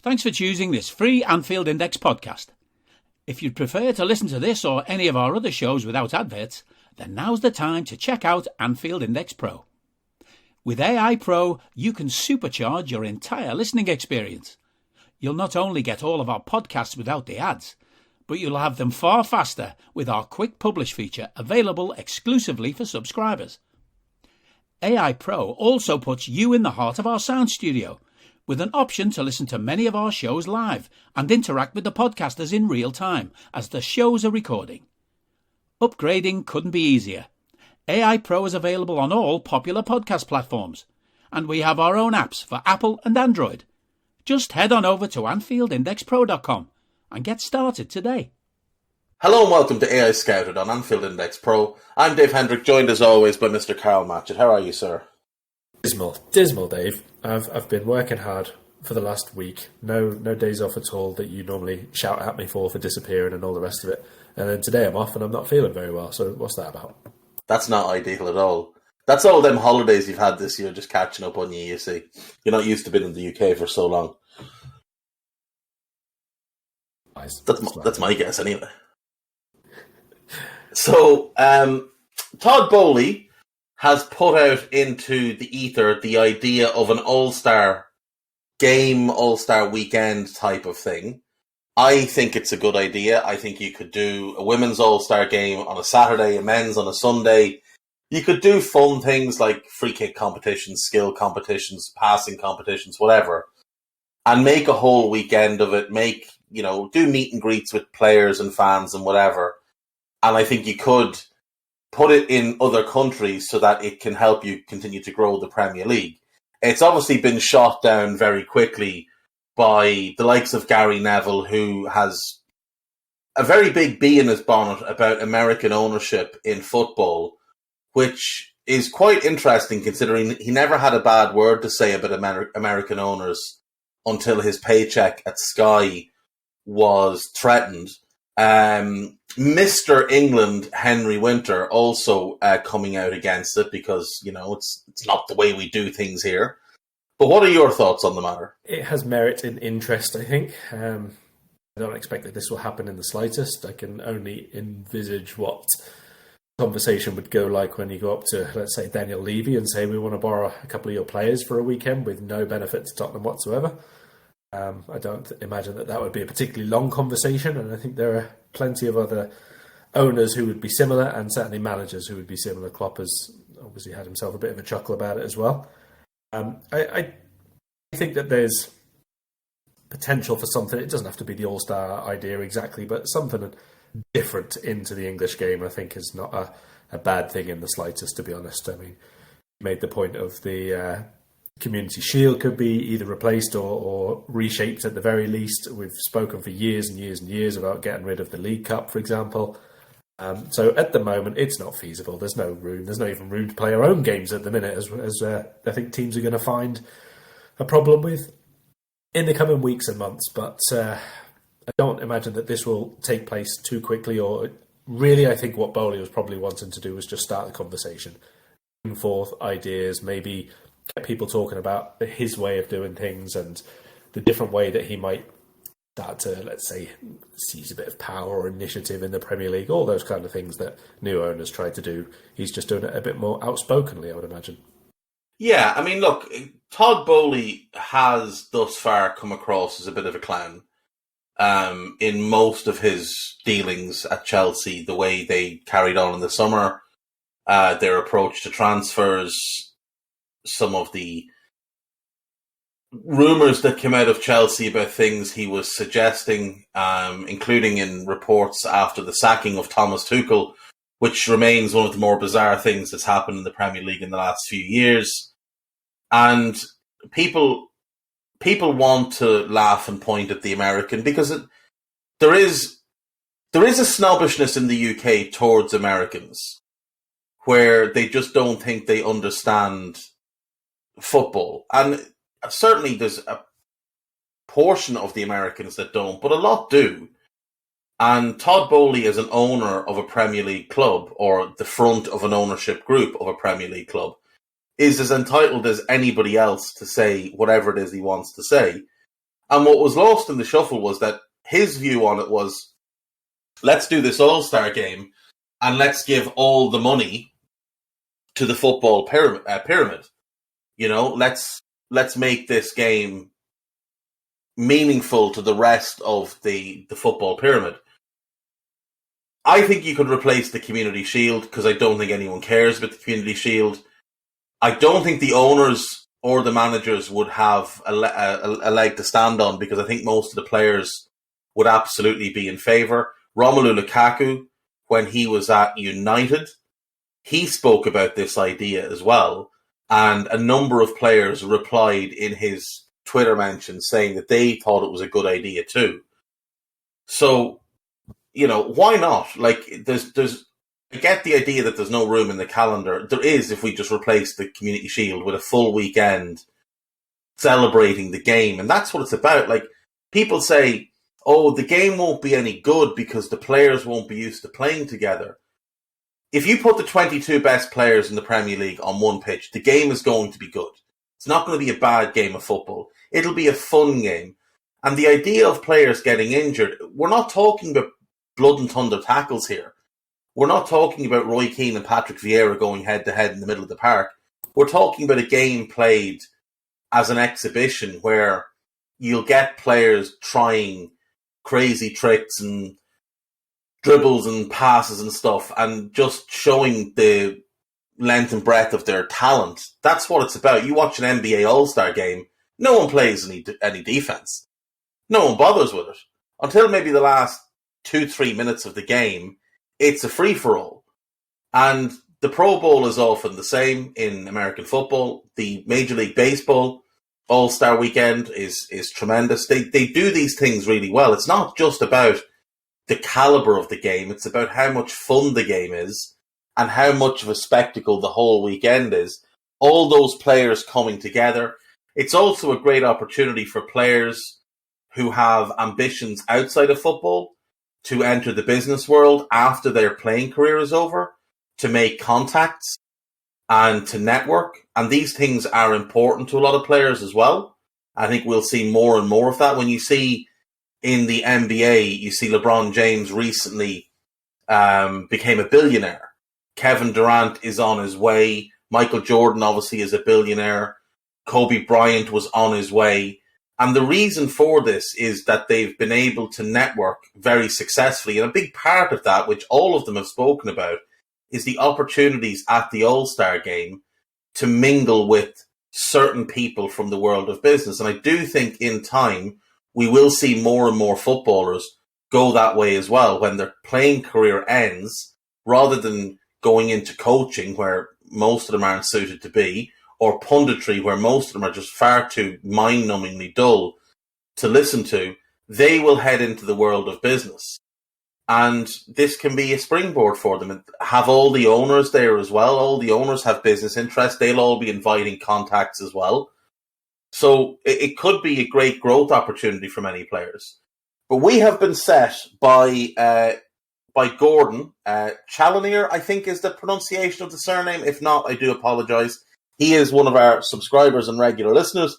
Thanks for choosing this free Anfield Index podcast. If you'd prefer to listen to this or any of our other shows without adverts, then now's the time to check out Anfield Index Pro. With AEye Pro, you can supercharge your entire listening experience. You'll not only get all of our podcasts without the ads, but you'll have them far faster with our Quick Publish feature available exclusively for subscribers. AEye Pro also puts you in the heart of our sound studio, with an option to listen to many of our shows live and interact with the podcasters in real time as the shows are recording. Upgrading couldn't be easier. AEye Pro is available on all popular podcast platforms, and we have our own apps for Apple and Android. Just head on over to AnfieldIndexPro.com and get started today. Hello and welcome to AEye Scouted on Anfield Index Pro. I'm Dave Hendrick, joined as always by Mr. Karl Matchett. How are you, sir? Dismal, Dave. I've been working hard for the last week. No days off at all that you normally shout at me for disappearing and all the rest of it. And then today I'm off and I'm not feeling very well. So what's that about? That's not ideal at all. That's all them holidays you've had this year just catching up on you, you see. You're not used to being in the UK for so long. That's my guess anyway. So, Todd Boehly has put out into the ether the idea of an all-star game, all-star weekend type of thing. I think it's a good idea. I think you could do a women's all-star game on a Saturday, a men's on a Sunday. You could do fun things like free kick competitions, skill competitions, passing competitions, whatever, and make a whole weekend of it. Do meet and greets with players and fans and whatever. And I think you could put it in other countries so that it can help you continue to grow the Premier League. It's obviously been shot down very quickly by the likes of Gary Neville, who has a very big bee in his bonnet about American ownership in football, which is quite interesting considering he never had a bad word to say about American owners until his paycheck at Sky was threatened. Mr. England, Henry Winter, also coming out against it because, it's not the way we do things here. But what are your thoughts on the matter? It has merit and interest, I think. I don't expect that this will happen in the slightest. I can only envisage what conversation would go like when you go up to, let's say, Daniel Levy and say, we want to borrow a couple of your players for a weekend with no benefit to Tottenham whatsoever. I don't imagine that would be a particularly long conversation, and I think there are plenty of other owners who would be similar, and certainly managers who would be similar. Klopp has obviously had himself a bit of a chuckle about it as well. I think that there's potential for something. It doesn't have to be the all-star idea exactly, but something different into the English game I think is not a bad thing in the slightest, to be honest. I mean, you made the point of the Community Shield could be either replaced or reshaped at the very least. We've spoken for years and years and years about getting rid of the League Cup, for example. So at the moment, it's not feasible. There's no room. There's not even room to play our own games at the minute, as I think teams are going to find a problem with in the coming weeks and months. But I don't imagine that this will take place too quickly. Or really, I think what Boehly was probably wanting to do was just start the conversation, bring forth ideas, maybe get people talking about his way of doing things and the different way that he might start to, let's say, seize a bit of power or initiative in the Premier League, all those kind of things that new owners try to do. He's just doing it a bit more outspokenly, I would imagine. Yeah, I mean, look, Todd Boehly has thus far come across as a bit of a clown in most of his dealings at Chelsea, the way they carried on in the summer, their approach to transfers, some of the rumours that came out of Chelsea about things he was suggesting, including in reports after the sacking of Thomas Tuchel, which remains one of the more bizarre things that's happened in the Premier League in the last few years. And people want to laugh and point at the American because there is a snobbishness in the UK towards Americans where they just don't think they understand football. And certainly there's a portion of the Americans that don't, but a lot do. And Todd Boehly, as an owner of a Premier League club, or the front of an ownership group of a Premier League club, is as entitled as anybody else to say whatever it is he wants to say. And what was lost in the shuffle was that his view on it was, let's do this all-star game and let's give all the money to the football pyramid. You know, let's make this game meaningful to the rest of the football pyramid. I think you could replace the Community Shield because I don't think anyone cares about the Community Shield. I don't think the owners or the managers would have a leg to stand on because I think most of the players would absolutely be in favour. Romelu Lukaku, when he was at United, he spoke about this idea as well. And a number of players replied in his Twitter mentions saying that they thought it was a good idea too. So, you know, why not? Like, I get the idea that there's no room in the calendar. There is if we just replace the Community Shield with a full weekend celebrating the game. And that's what it's about. Like, people say, oh, the game won't be any good because the players won't be used to playing together. If you put the 22 best players in the Premier League on one pitch, the game is going to be good. It's not going to be a bad game of football. It'll be a fun game. And the idea of players getting injured, we're not talking about blood and thunder tackles here. We're not talking about Roy Keane and Patrick Vieira going head-to-head in the middle of the park. We're talking about a game played as an exhibition where you'll get players trying crazy tricks and dribbles and passes and stuff and just showing the length and breadth of their talent. That's what it's about. You watch an NBA All-Star game, no one plays any defense. No one bothers with it. Until maybe the last 2-3 minutes of the game, it's a free-for-all. And the Pro Bowl is often the same in American football. The Major League Baseball All-Star Weekend is tremendous. They do these things really well. It's not just about the caliber of the game. It's about how much fun the game is and how much of a spectacle the whole weekend is. All those players coming together. It's also a great opportunity for players who have ambitions outside of football to enter the business world after their playing career is over, to make contacts and to network. And these things are important to a lot of players as well. I think we'll see more and more of that. When you see in the NBA, you see LeBron James recently became a billionaire. Kevin Durant is on his way. Michael Jordan obviously is a billionaire. Kobe Bryant was on his way. And the reason for this is that they've been able to network very successfully. And a big part of that, which all of them have spoken about, is the opportunities at the All-Star game to mingle with certain people from the world of business. And I do think in time, we will see more and more footballers go that way as well when their playing career ends, rather than going into coaching where most of them aren't suited to be, or punditry where most of them are just far too mind-numbingly dull to listen to. They will head into the world of business. And this can be a springboard for them. And have all the owners there as well. All the owners have business interests. They'll all be inviting contacts as well. So it could be a great growth opportunity for many players. But we have been set by Gordon. Chalonier, I think, is the pronunciation of the surname. If not, I do apologise. He is one of our subscribers and regular listeners.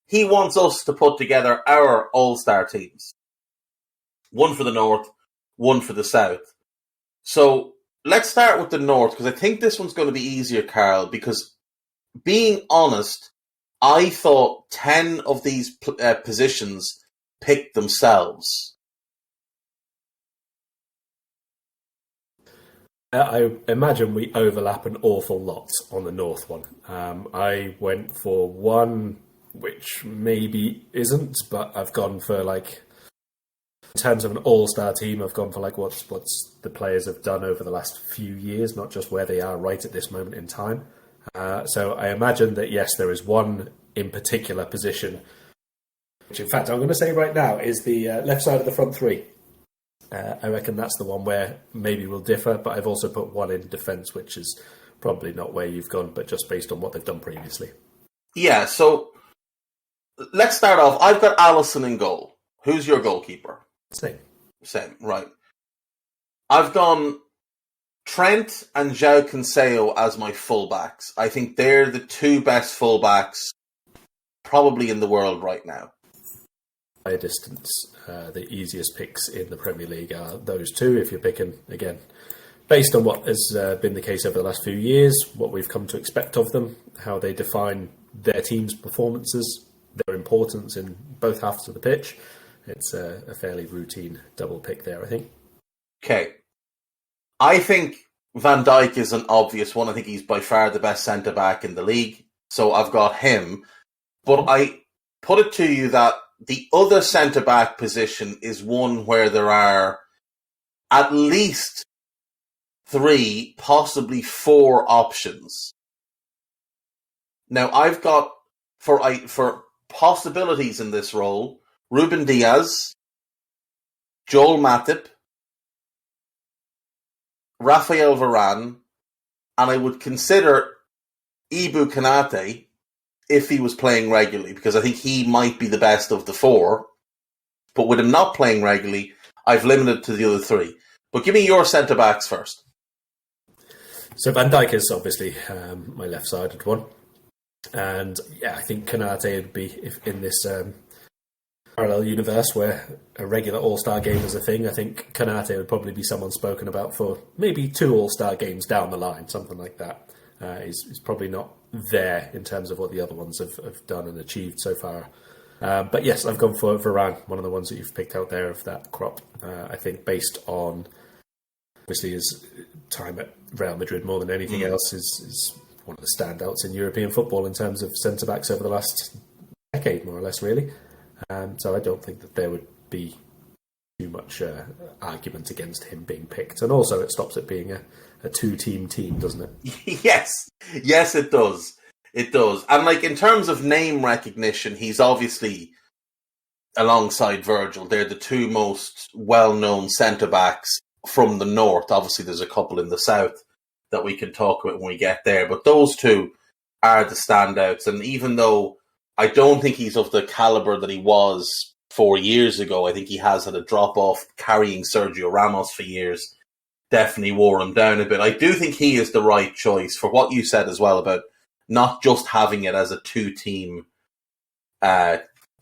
He wants us to put together our all-star teams. One for the North, one for the South. So let's start with the North, because I think this one's going to be easier, Karl, because being honest, I thought 10 of these positions picked themselves. I imagine we overlap an awful lot on the North one. I went for one which maybe isn't, but I've gone for, like, in terms of an all-star team, I've gone for like what's the players have done over the last few years, not just where they are right at this moment in time. So I imagine that, yes, there is one in particular position, which in fact I'm going to say right now is the left side of the front three. I reckon that's the one where maybe we'll differ, but I've also put one in defence, which is probably not where you've gone, but just based on what they've done previously. Yeah, so let's start off. I've got Alisson in goal. Who's your goalkeeper? Same, right. I've gone Trent and João Cancelo as my fullbacks. I think they're the two best fullbacks probably in the world right now. by a distance, the easiest picks in the Premier League are those two. If you're picking, again, based on what has been the case over the last few years, what we've come to expect of them, how they define their team's performances, their importance in both halves of the pitch, it's a fairly routine double pick there, I think. Okay. I think Van Dijk is an obvious one. I think he's by far the best centre-back in the league. So I've got him. But I put it to you that the other centre-back position is one where there are at least 3, possibly 4 options. Now, I've got, for possibilities in this role, Ruben Diaz, Joel Matip, Rafael Varane, and I would consider Ibu Konate if he was playing regularly, because I think he might be the best of the 4. But with him not playing regularly, I've limited to the other 3. But give me your centre-backs first. So Van Dijk is obviously my left-sided one. And yeah, I think Konate would be, if in this parallel universe where a regular All-Star game is a thing, I think Konate would probably be someone spoken about for maybe 2 All-Star games down the line, something like that. He's probably not there in terms of what the other ones have done and achieved so far. But yes, I've gone for Varane, one of the ones that you've picked out there of that crop. I think based on, obviously, his time at Real Madrid more than anything else, is one of the standouts in European football in terms of centre-backs over the last decade, more or less, really. So I don't think that there would be too much argument against him being picked. And also it stops it being a 2-team team, doesn't it? Yes, it does. It does. And like in terms of name recognition, he's obviously, alongside Virgil, they're the 2 most well-known centre-backs from the north. Obviously there's a couple in the south that we can talk about when we get there. But those 2 are the standouts. And even though I don't think he's of the calibre that he was 4 years ago, I think he has had a drop-off. Carrying Sergio Ramos for years definitely wore him down a bit. I do think he is the right choice for what you said as well about not just having it as a 2-team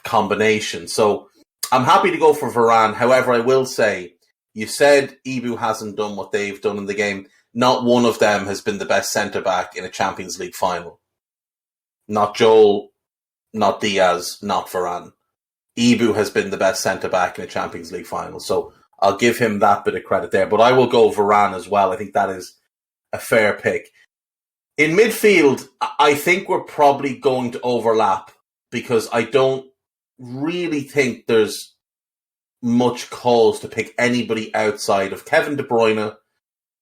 combination. So I'm happy to go for Varane. However, I will say, you said Ibu hasn't done what they've done in the game. Not one of them has been the best centre-back in a Champions League final. Not Joel, not Diaz, not Varane. Ibu has been the best centre-back in a Champions League final. So I'll give him that bit of credit there. But I will go Varane as well. I think that is a fair pick. In midfield, I think we're probably going to overlap because I don't really think there's much cause to pick anybody outside of Kevin De Bruyne,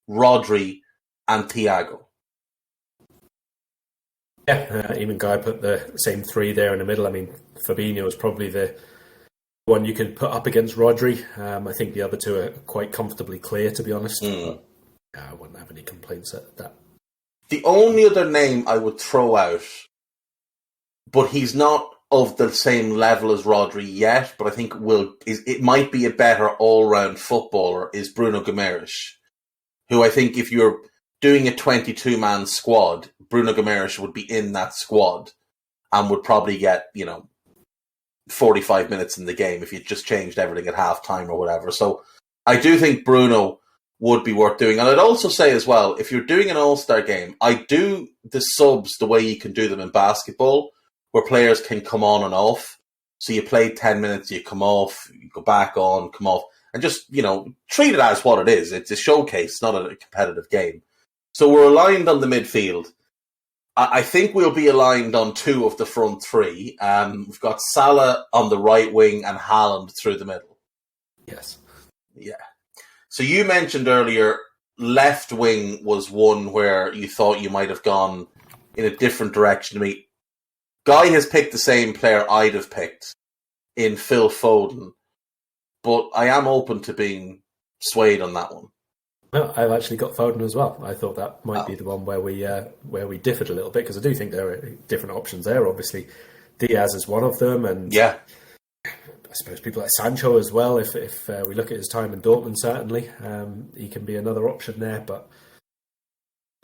Rodri, and Thiago. Yeah, even Guy put the same 3 there in the middle. I mean, Fabinho is probably the one you could put up against Rodri. I think the other 2 are quite comfortably clear, to be honest. But, I wouldn't have any complaints at that. The only other name I would throw out, but he's not of the same level as Rodri yet, but I think it might be a better all-round footballer, is Bruno Guimaraes, who I think if you're doing a 22-man squad, Bruno Guimaraes would be in that squad and would probably get, 45 minutes in the game if you just changed everything at half-time or whatever. So I do think Bruno would be worth doing. And I'd also say as well, if you're doing an all-star game, I do the subs the way you can do them in basketball, where players can come on and off. So you play 10 minutes, you come off, you go back on, come off, and just, treat it as what it is. It's a showcase, not a competitive game. So we're aligned on the midfield. I think we'll be aligned on 2 of the front 3. We've got Salah on the right wing and Haaland through the middle. Yes. Yeah. So you mentioned earlier left wing was one where you thought you might have gone in a different direction to me. Guy has picked the same player I'd have picked in Phil Foden, but I am open to being swayed on that one. Well, I've actually got Foden as well. I thought that might be the one where we differed a little bit, because I do think there are different options there. Obviously, Diaz is one of them, and yeah, I suppose people like Sancho as well. If we look at his time in Dortmund, certainly he can be another option there. But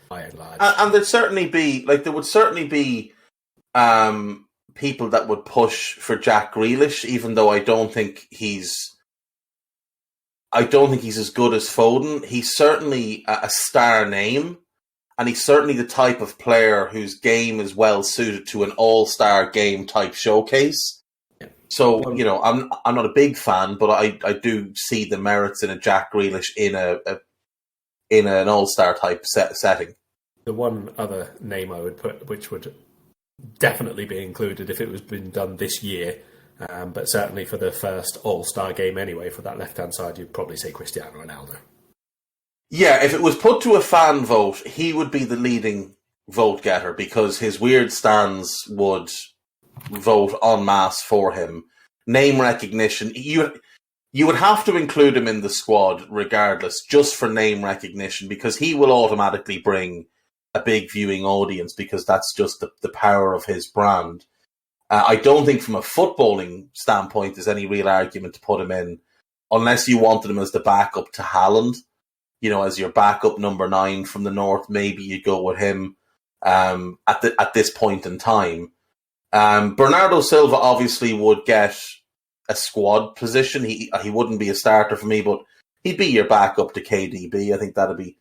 by and large, and there would certainly be people that would push for Jack Grealish, even though I don't think he's as good as Foden. He's certainly a star name, and he's certainly the type of player whose game is well suited to an all-star game type showcase. So, I'm not a big fan, but I do see the merits in a Jack Grealish in an all-star type setting. The one other name I would put, which would definitely be included if it was been done this year, but certainly for the first all-star game anyway, for that left-hand side, you'd probably say Cristiano Ronaldo. Yeah, if it was put to a fan vote, he would be the leading vote getter because his weird stands would vote en masse for him. Name recognition, you would have to include him in the squad regardless, just for name recognition, because he will automatically bring a big viewing audience because that's just the power of his brand. I don't think from a footballing standpoint there's any real argument to put him in, unless you wanted him as the backup to Haaland, as your backup number 9 from the north. Maybe you go with him at this point in time. Bernardo Silva obviously would get a squad position. He wouldn't be a starter for me, but he'd be your backup to KDB. I think that'd be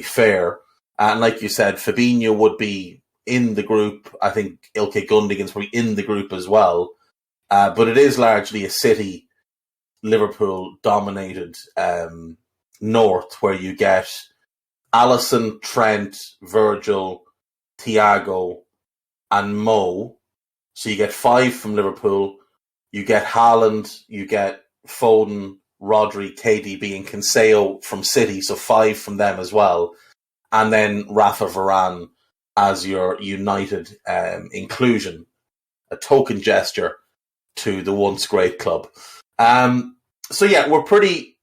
fair. And like you said, Fabinho would be in the group. I think Ilkay Gundogan's probably in the group as well. But it is largely a City, Liverpool-dominated north where you get Alisson, Trent, Virgil, Thiago, and Mo. So you get 5 from Liverpool. You get Haaland, you get Foden, Rodri, KDB, and Cancelo from City. So 5 from them as well. And then Rafa Varane as your United inclusion, a token gesture to the once great club. So yeah, we're pretty.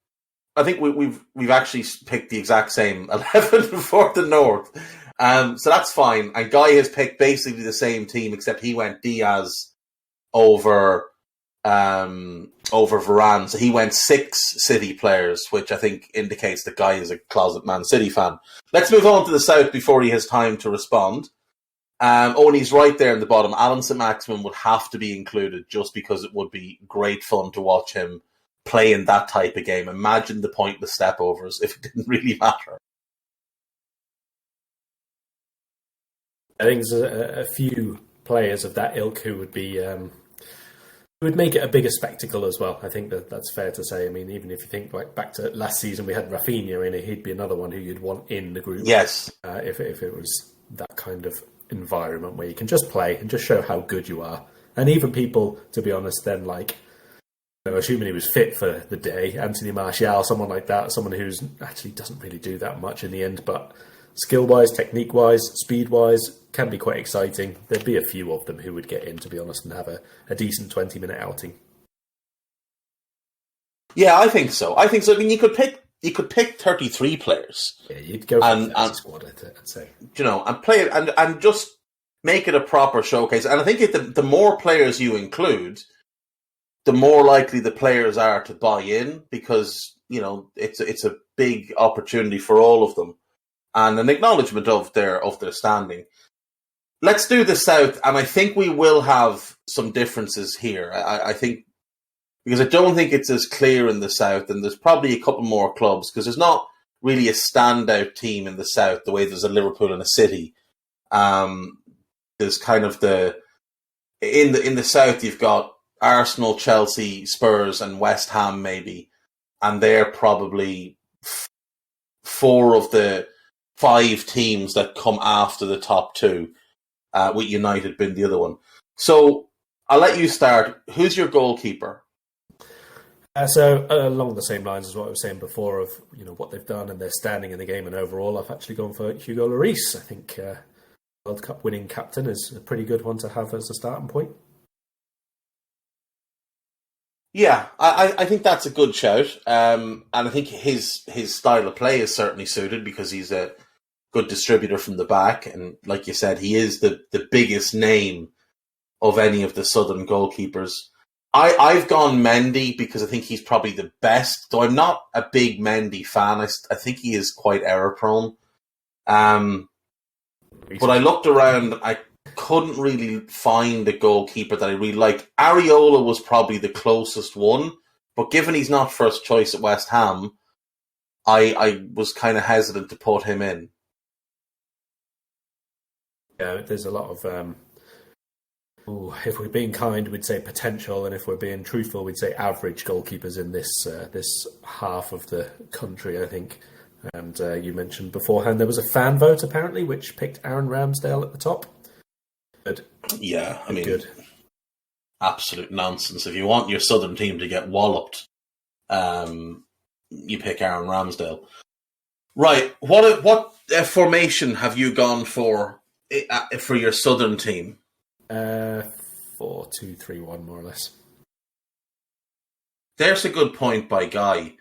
I think we've actually picked the exact same 11 for the North, so that's fine. And Guy has picked basically the same team, except he went Diaz over Varane. So he went 6 City players, which I think indicates that Guy is a closet Man City fan. Let's move on to the South before he has time to respond. And he's right there in the bottom. Alan St-Maximin would have to be included just because it would be great fun to watch him play in that type of game. Imagine the pointless stepovers if it didn't really matter. I think there's a few players of that ilk who would be would make it a bigger spectacle as well. I think that's fair to say. I mean, even if you think back to last season, we had Rafinha in it. He'd be another one who you'd want in the group. Yes, if it was that kind of environment where you can just play and just show how good you are, and even people, to be honest, then assuming he was fit for the day, Anthony Martial, someone like that, someone who's actually doesn't really do that much in the end, but skill-wise, technique-wise, speed-wise, can be quite exciting. There'd be a few of them who would get in, to be honest, and have a decent 20-minute outing. Yeah, I think so. I mean, you could pick 33 players. Yeah, you'd go for the squad, I'd say. And play it and just make it a proper showcase. And I think the more players you include, the more likely the players are to buy in, because it's a big opportunity for all of them and an acknowledgement of their standing. Let's do the South, and I think we will have some differences here. I think, because I don't think it's as clear in the South, and there's probably a couple more clubs, because there's not really a standout team in the South the way there's a Liverpool and a City. There's kind of in the South you've got Arsenal, Chelsea, Spurs, and West Ham maybe, and they're probably 4 of the 5 teams that come after the top 2, with United being the other one. So I'll let you start. Who's your goalkeeper? So along the same lines as what I was saying before of what they've done and their standing in the game and overall, I've actually gone for Hugo Lloris. I think World Cup winning captain is a pretty good one to have as a starting point. Yeah, I think that's a good shout, and I think his style of play is certainly suited because he's a good distributor from the back, and like you said, he is the biggest name of any of the Southern goalkeepers. I've gone Mendy because I think he's probably the best, though I'm not a big Mendy fan. I think he is quite error prone. But I looked around, couldn't really find a goalkeeper that I really liked. Areola was probably the closest one, but given he's not first choice at West Ham, I was kind of hesitant to put him in. Yeah, there's a lot of, if we're being kind, we'd say potential, and if we're being truthful, we'd say average goalkeepers in this half of the country, I think. And you mentioned beforehand there was a fan vote, apparently, which picked Aaron Ramsdale at the top. Good. Yeah, I mean, good. Absolute nonsense. If you want your Southern team to get walloped, you pick Aaron Ramsdale. Right, what formation have you gone for your Southern team? 4-2-3-1, more or less. There's a good point by Guy.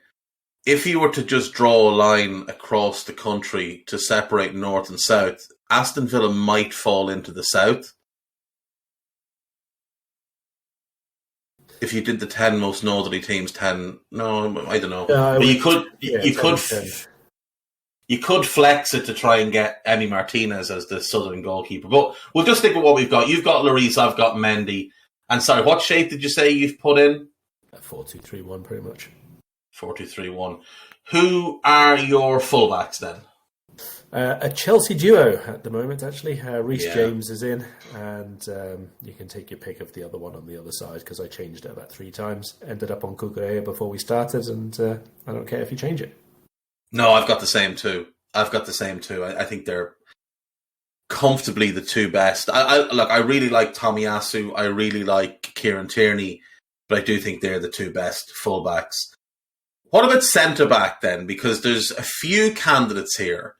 If you were to just draw a line across the country to separate north and south, Aston Villa might fall into the south. If you did the 10 most northerly teams, 10... No, I don't know. But you could flex it to try and get Emi Martinez as the Southern goalkeeper. But we'll just stick with what we've got. You've got Lloris, I've got Mendy. And sorry, what shape did you say you've put in? 4-2-3-1, pretty much. 4-2-3-1. Who are your fullbacks then? A Chelsea duo at the moment, actually. Reece James is in, and you can take your pick of the other one on the other side, because I changed it about 3 times. Ended up on Kukurea before we started, and I don't care if you change it. No, I've got the same too. I think they're comfortably the 2 best. I really like Tomiyasu. I really like Kieran Tierney, but I do think they're the 2 best fullbacks. What about centre-back then? Because there's a few candidates here.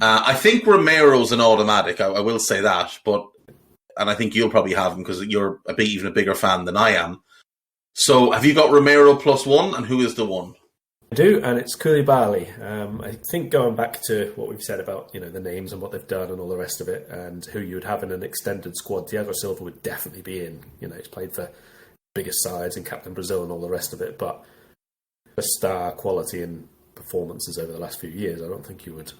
I think Romero's an automatic, I will say that, and I think you'll probably have him because you're even a bigger fan than I am. So have you got Romero +1, and who is the 1? I do, and it's Koulibaly. I think going back to what we've said about the names and what they've done and all the rest of it, and who you would have in an extended squad, Thiago Silva would definitely be in. He's played for biggest sides and captain Brazil and all the rest of it, but the star quality and performances over the last few years, I don't think you would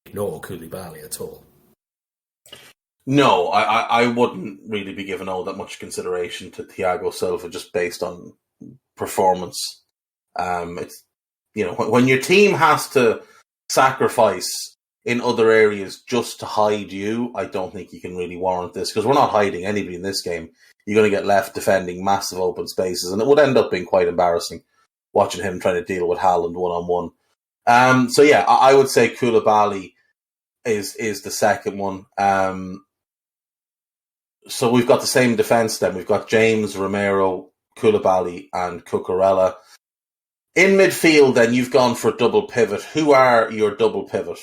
ignore Koulibaly at all. No, I wouldn't really be giving all that much consideration to Thiago Silva just based on performance. It's when your team has to sacrifice in other areas just to hide you, I don't think you can really warrant this, because we're not hiding anybody in this game. You're going to get left defending massive open spaces, and it would end up being quite embarrassing watching him trying to deal with Haaland one-on-one. So yeah, I would say Koulibaly is the second one. So we've got the same defence then. We've got James, Romero, Koulibaly and Cucurella. In midfield then, you've gone for a double pivot. Who are your double pivot?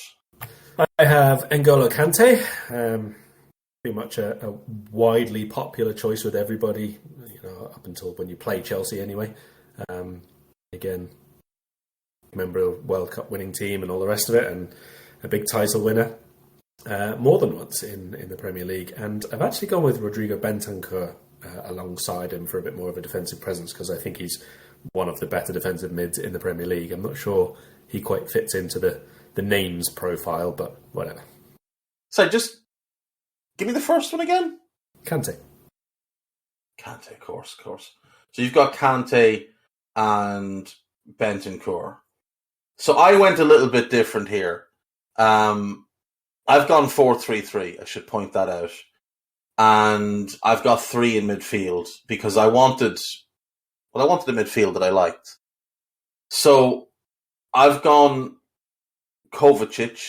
I have N'Golo Kante. Pretty much a widely popular choice with everybody, up until when you play Chelsea anyway. Again, member of a World Cup winning team and all the rest of it, and a big title winner more than once in the Premier League. And I've actually gone with Rodrigo Bentancur alongside him for a bit more of a defensive presence, because I think he's one of the better defensive mids in the Premier League. I'm not sure he quite fits into the names profile, but whatever. So just give me the first one again. Kante, of course. So you've got Kante and Bentancur. So I went a little bit different here. I've gone 4-3-3. I should point that out. And I've got 3 in midfield because I wanted a midfield that I liked. So I've gone Kovacic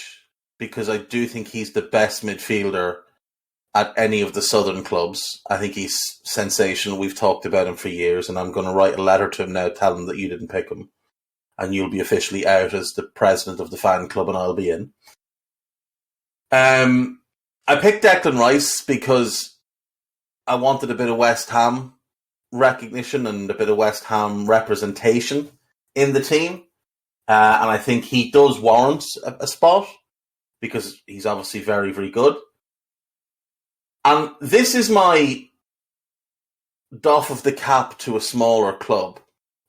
because I do think he's the best midfielder at any of the southern clubs. I think he's sensational. We've talked about him for years, and I'm going to write a letter to him now telling him that you didn't pick him. And you'll be officially out as the president of the fan club, and I'll be in. I picked Declan Rice because I wanted a bit of West Ham recognition and a bit of West Ham representation in the team. And I think he does warrant a spot because he's obviously very, very good. And this is my doff of the cap to a smaller club.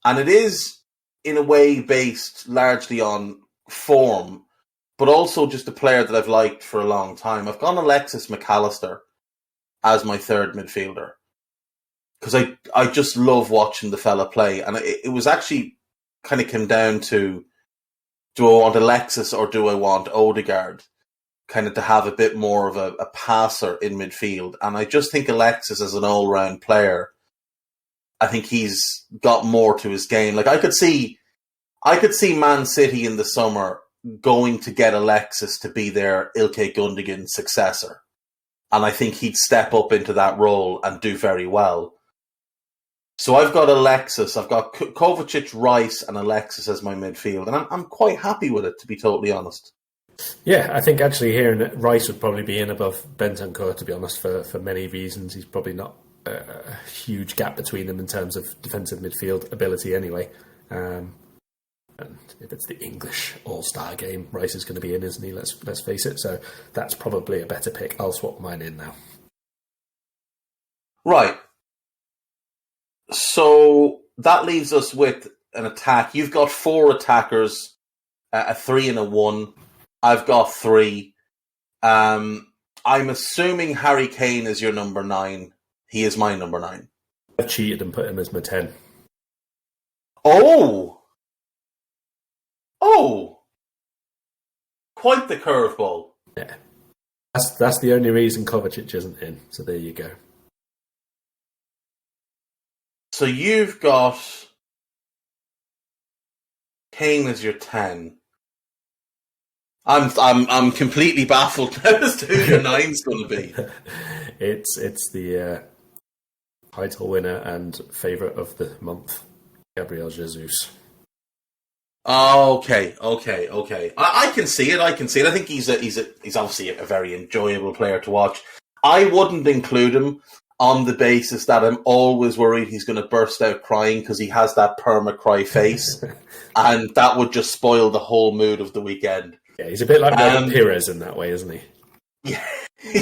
And it is, in a way, based largely on form, but also just a player that I've liked for a long time. I've gone Alexis McAllister as my third midfielder. Because I just love watching the fella play. And it was actually kind of came down to, do I want Alexis or do I want Odegaard? Kind of to have a bit more of a passer in midfield. And I just think Alexis as an all-round player, I think he's got more to his game. Like I could see Man City in the summer going to get Alexis to be their Ilkay Gundogan successor. And I think he'd step up into that role and do very well. So I've got Alexis, I've got Kovacic, Rice and Alexis as my midfield. And I'm quite happy with it, to be totally honest. Yeah, I think actually hearing that Rice would probably be in above Bentancur, to be honest, for many reasons. He's probably not a huge gap between them in terms of defensive midfield ability anyway. And if it's the English All-Star game, Rice is going to be in, isn't he? Let's face it. So that's probably a better pick. I'll swap mine in now. Right. So that leaves us with an attack. You've got 4 attackers, a 3 and a 1. I've got 3. I'm assuming Harry Kane is your number 9. He is my number 9. I've cheated and put him as my 10. Oh! Quite the curveball. Yeah. That's the only reason Kovacic isn't in. So there you go. So you've got Kane as your 10. I'm completely baffled as to who your 9's going to be. It's the title winner and favourite of the month, Gabriel Jesus. Okay. I can see it. I think he's obviously a very enjoyable player to watch. I wouldn't include him on the basis that I'm always worried he's going to burst out crying because he has that perma-cry face, and that would just spoil the whole mood of the weekend. Yeah, he's a bit like Robert Pires in that way, isn't he? Yeah.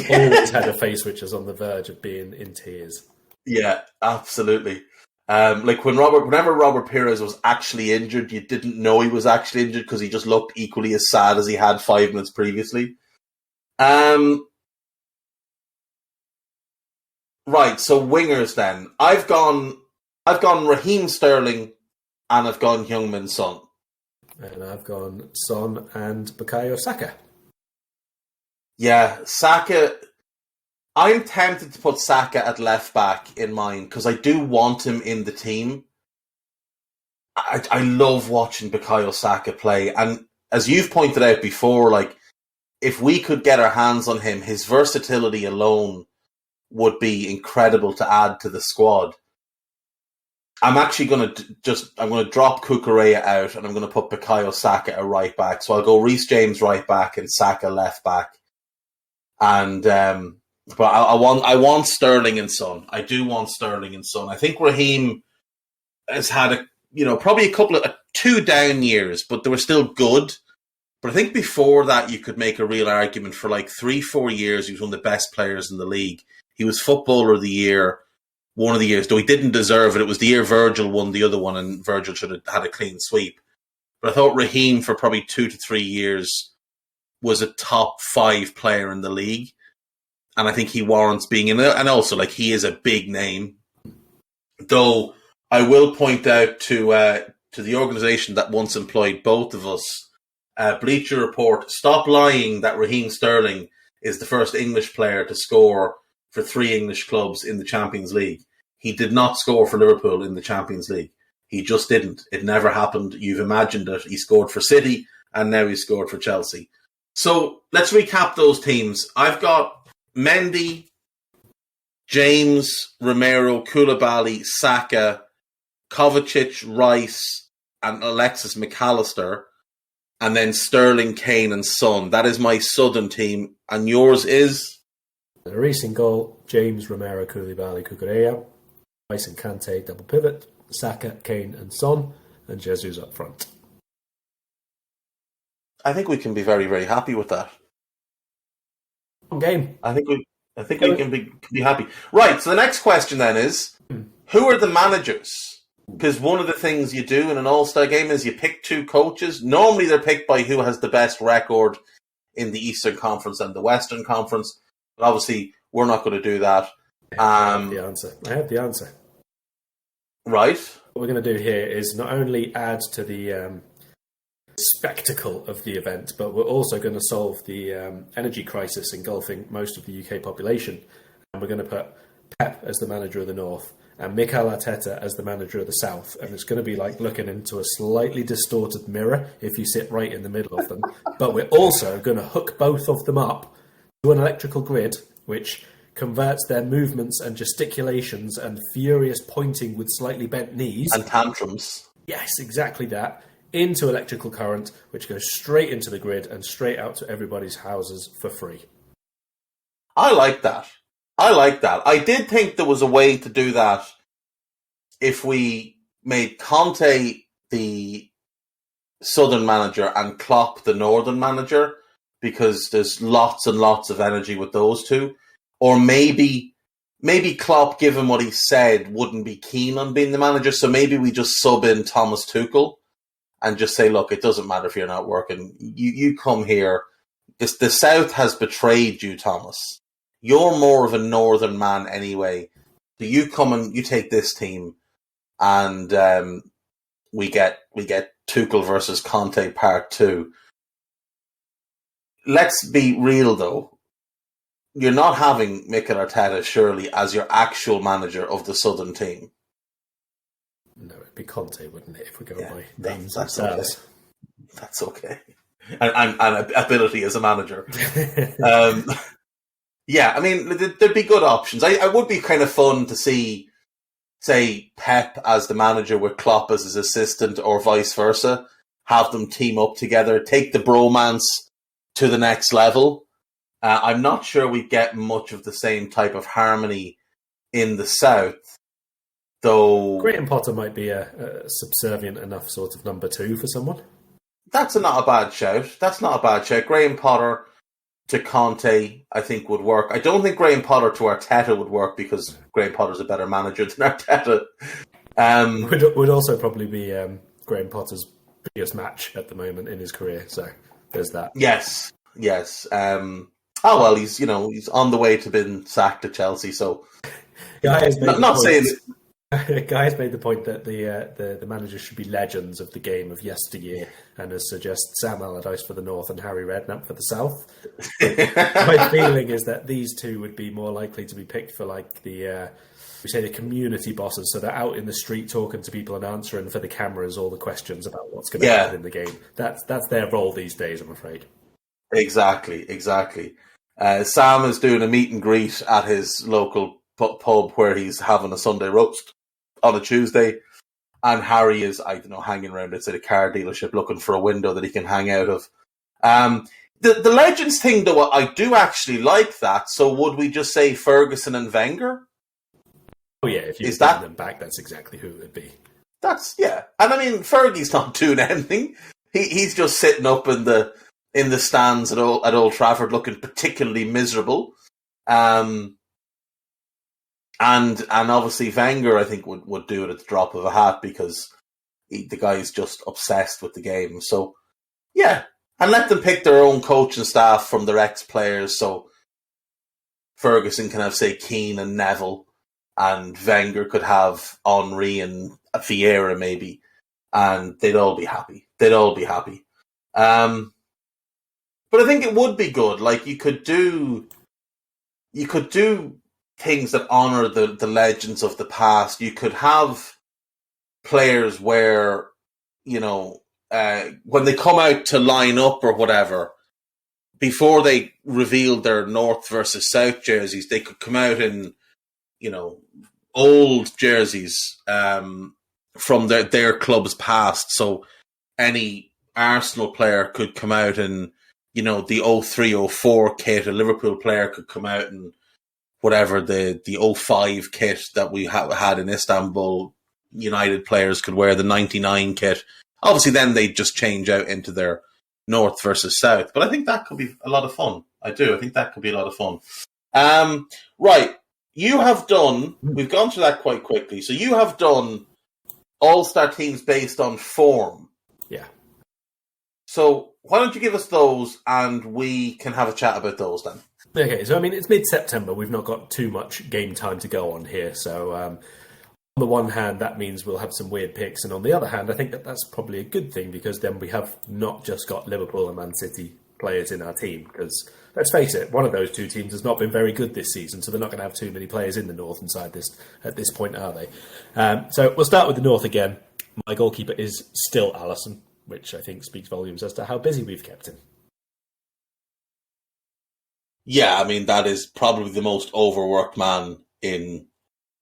Always had a face which is on the verge of being in tears. Yeah, absolutely. Like whenever Robert Pires was actually injured, you didn't know he was actually injured because he just looked equally as sad as he had 5 minutes previously. Right, so wingers then. I've gone Raheem Sterling and I've gone Heung-min Son. And I've gone Son and Bukayo Saka. Yeah, Saka. I'm tempted to put Saka at left back in mine because I do want him in the team. I love watching Bukayo Saka play, and as you've pointed out before, like if we could get our hands on him, his versatility alone would be incredible to add to the squad. I'm actually going to drop Cucurella out and I'm going to put Bukayo Saka at right back. So I'll go Reece James right back and Saka left back. And but I want Sterling and Son. I do want Sterling and Son. I think Raheem has had probably a couple of 2 down years, but they were still good. But I think before that you could make a real argument for like 3-4 years he was one of the best players in the league. He was Footballer of the Year one of the years, though he didn't deserve it. It was the year Virgil won the other one, and Virgil should have had a clean sweep. But I thought Raheem, for probably 2 to 3 years, was a top 5 player in the league. And I think he warrants being in it. And also, like, he is a big name. Though, I will point out to the organisation that once employed both of us, Bleacher Report, stop lying that Raheem Sterling is the first English player to score for 3 English clubs in the Champions League. He did not score for Liverpool in the Champions League. He just didn't. It never happened. You've imagined it. He scored for City, and now he scored for Chelsea. So let's recap those teams. I've got Mendy, James, Romero, Koulibaly, Saka, Kovacic, Rice, and Alexis McAllister, and then Sterling, Kane, and Son. That is my Southern team. And yours is? The racing goal, James, Romero, Koulibaly, Cucurella, Rice and Kante, double pivot, Saka, Kane and Son, and Jesus up front. I think we can be very, very happy with that. Game. I think we can be happy. Right, so the next question then is, who are the managers? Because one of the things you do in an All-Star game is you pick 2 coaches. Normally they're picked by who has the best record in the Eastern Conference and the Western Conference. But obviously, We're not going to do that. I have the answer. Right. What we're going to do here is not only add to the spectacle of the event, but we're also going to solve the energy crisis engulfing most of the UK population. And we're going to put Pep as the manager of the North and Mikel Arteta as the manager of the South. And it's going to be like looking into a slightly distorted mirror if you sit right in the middle of them. But we're also going to hook both of them up to an electrical grid, which converts their movements and gesticulations and furious pointing with slightly bent knees. And tantrums. Yes, exactly that. Into electrical current, which goes straight into the grid and straight out to everybody's houses for free. I like that. I did think there was a way to do that if we made Conte the Southern manager and Klopp the Northern manager, because there's lots and lots of energy with those two. Or maybe Klopp, given what he said, wouldn't be keen on being the manager, so maybe we just sub in Thomas Tuchel and just say, look, it doesn't matter if you're not working. You come here. The South has betrayed you, Thomas. You're more of a Northern man anyway. So you come and you take this team, and we get Tuchel versus Conte Part 2. Let's be real, though. You're not having Mikel Arteta, surely, as your actual manager of the Southern team. No, it'd be Conte, wouldn't it, if we go by names that's themselves. Okay. That's okay. And ability as a manager. Yeah, I mean, there'd be good options. I would be kind of fun to see, say, Pep as the manager with Klopp as his assistant, or vice versa. Have them team up together, take the bromance to the next level. I'm not sure we get much of the same type of harmony in the South, though. Graham Potter might be a subservient enough sort of number 2 for someone. That's not a bad shout. Graham Potter to Conte, I think, would work. I don't think Graham Potter to Arteta would work, because Graham Potter's a better manager than Arteta. Would also probably be Graham Potter's biggest match at the moment in his career. So there's that. Yes. Oh well, he's on the way to being sacked at Chelsea. So Guy's made the point that the managers should be legends of the game of yesteryear, and has suggested Sam Allardyce for the North and Harry Redknapp for the South. My feeling is that these two would be more likely to be picked for like the community bosses, so they're out in the street talking to people and answering for the cameras all the questions about what's going to happen in the game. That's their role these days, I'm afraid. Exactly. Sam is doing a meet and greet at his local pub where he's having a Sunday roast on a Tuesday, and Harry is, hanging around outside a car dealership looking for a window that he can hang out of. The Legends thing, though, I do actually like that. So would we just say Ferguson and Wenger? Oh yeah, if you bring them back, that's exactly who it would be. And I mean, Fergie's not doing anything. He's just sitting up in the stands at Old Trafford, looking particularly miserable. And obviously Wenger, I think, would do it at the drop of a hat, because the guy's just obsessed with the game. So yeah, and let them pick their own coaching staff from their ex-players. So Ferguson can have, say, Keane and Neville, and Wenger could have Henry and Vieira maybe, and they'd all be happy. But I think it would be good. Like, you could do things that honour the legends of the past. You could have players where, when they come out to line up or whatever, before they revealed their North versus South jerseys, they could come out in, old jerseys from their club's past. So any Arsenal player could come out in, the 03-04 kit. A Liverpool player could come out in whatever the 05 kit that we had in Istanbul. United players could wear the 99 kit. Obviously, then they'd just change out into their North versus South. But I think that could be a lot of fun. I do. I think that could be a lot of fun. Right. You have done, we've gone through that quite quickly. So you have done all-star teams based on form. Yeah. So why don't you give us those, and we can have a chat about those then? Okay, so I mean, it's mid-September. We've not got too much game time to go on here. So on the one hand, that means we'll have some weird picks. And on the other hand, I think that that's probably a good thing because then we have not just got Liverpool and Man City players in our team. Because let's face it, one of those two teams has not been very good this season. So they're not going to have too many players in the northern side at this point, are they? So we'll start with the north again. My goalkeeper is still Alisson, which I think speaks volumes as to how busy we've kept him. Yeah, I mean, that is probably the most overworked man in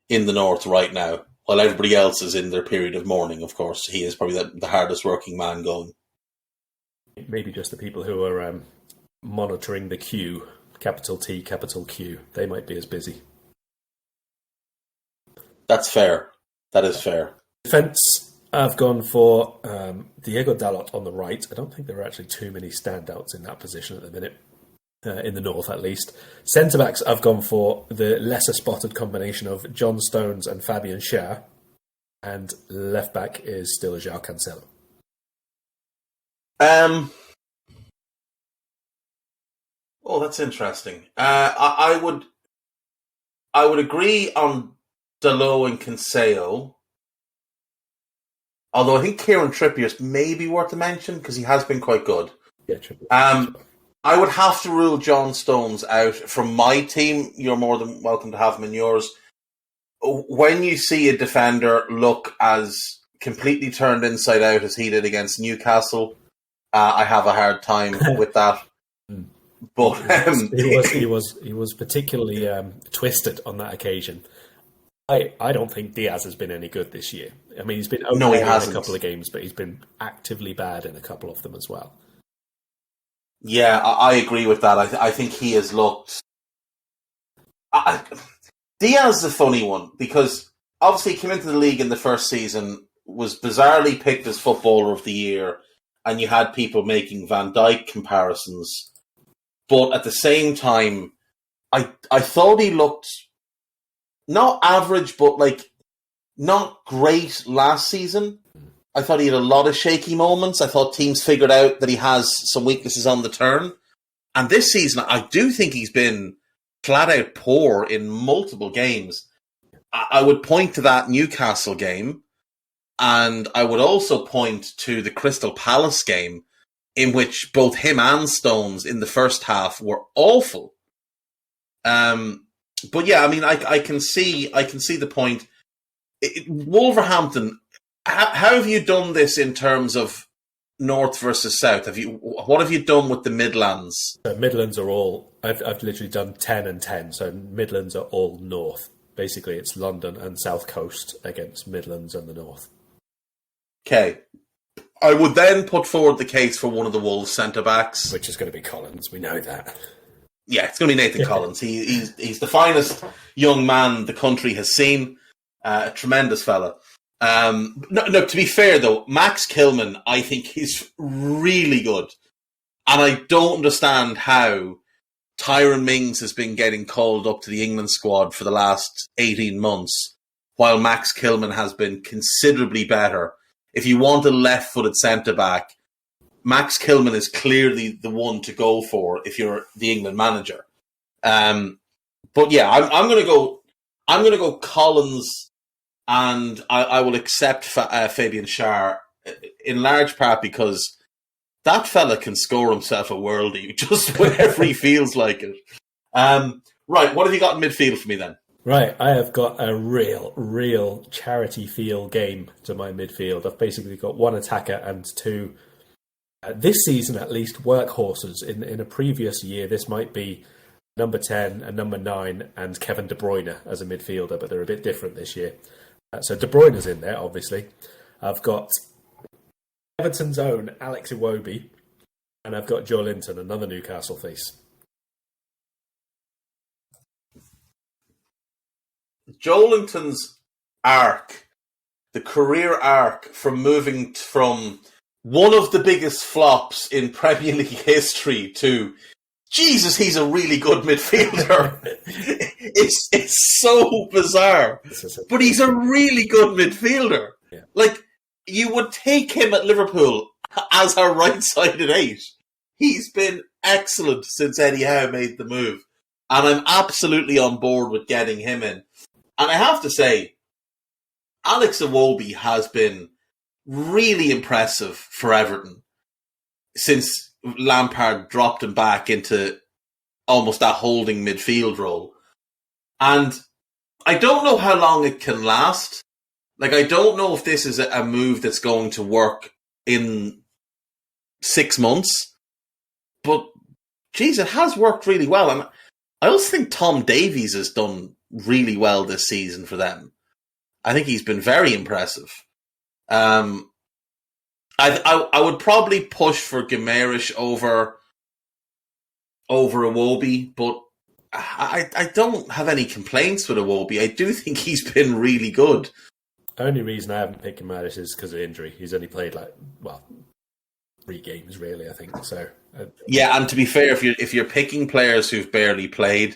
the north right now. While everybody else is in their period of mourning, of course, he is probably the hardest working man going. Maybe just the people who are monitoring the queue, capital T, capital Q, they might be as busy. That's fair. That is fair. Defence, I've gone for Diego Dalot on the right. I don't think there are actually too many standouts in that position at the minute. In the north, at least. Centre-backs, I've gone for the lesser-spotted combination of John Stones and Fabian Schär. And left-back is still João Cancelo. Oh, that's interesting. I would agree on Dalot and Cancelo. Although I think Kieran Trippier's maybe worth a mention because he has been quite good. Yeah, Trippier. I would have to rule John Stones out from my team. You're more than welcome to have him in yours. When you see a defender look as completely turned inside out as he did against Newcastle, I have a hard time with that. But he was particularly twisted on that occasion. I don't think Diaz has been any good this year. I mean, he's been okay in a couple of games, but he's been actively bad in a couple of them as well. Yeah, I agree with that. I think he has looked... Diaz is a funny one, because obviously he came into the league in the first season, was bizarrely picked as Footballer of the Year, and you had people making Van Dijk comparisons. But at the same time, I thought he looked not average, but not great last season. I thought he had a lot of shaky moments. I thought teams figured out that he has some weaknesses on the turn. And this season, I do think he's been flat out poor in multiple games. I would point to that Newcastle game, and I would also point to the Crystal Palace game, in which both him and Stones in the first half were awful. But yeah, I mean, I can see the point. Wolverhampton, how have you done this in terms of North versus South? What have you done with the Midlands? Midlands are all... I've literally done 10 and 10, so Midlands are all North. Basically, it's London and South Coast against Midlands and the North. Okay. I would then put forward the case for one of the Wolves centre-backs. Which is going to be Collins, we know that. Yeah, it's going to be Nathan Collins. He's the finest young man the country has seen. A tremendous fella. No, to be fair though, Max Kilman, I think he's really good. And I don't understand how Tyrone Mings has been getting called up to the England squad for the last 18 months, while Max Kilman has been considerably better. If you want a left-footed centre-back, Max Kilman is clearly the one to go for if you're the England manager. But yeah, I'm going to go Collins, and I will accept Fabian Schär in large part because that fella can score himself a worldie just whenever he feels like it. Right, what have you got in midfield for me then? Right, I have got a real charity feel game to my midfield. I've basically got one attacker and two, this season at least, workhorses. In a previous year, this might be number 10 and number 9 and Kevin De Bruyne as a midfielder, but they're a bit different this year. So De Bruyne's in there, obviously. I've got Everton's own Alex Iwobi, and I've got Joe Linton, another Newcastle face. Joe Linton's arc, the career arc from moving from one of the biggest flops in Premier League history to, Jesus, he's a really good midfielder. It's so bizarre. But he's a really good midfielder. Yeah. Like, you would take him at Liverpool as our right-sided 8. He's been excellent since Eddie Howe made the move. And I'm absolutely on board with getting him in. And I have to say, Alex Iwobi has been really impressive for Everton since Lampard dropped him back into almost that holding midfield role. And I don't know how long it can last. Like, I don't know if this is a move that's going to work in 6 months. But, geez, it has worked really well. And I also think Tom Davies has done really well this season for them. I think he's been very impressive. I would probably push for Guimaraes over Iwobi, but I don't have any complaints with Iwobi. I do think he's been really good. The only reason I haven't picked Guimaraes is because of injury. He's only played 3 games really, I think. So yeah, and to be fair, if you're picking players who've barely played,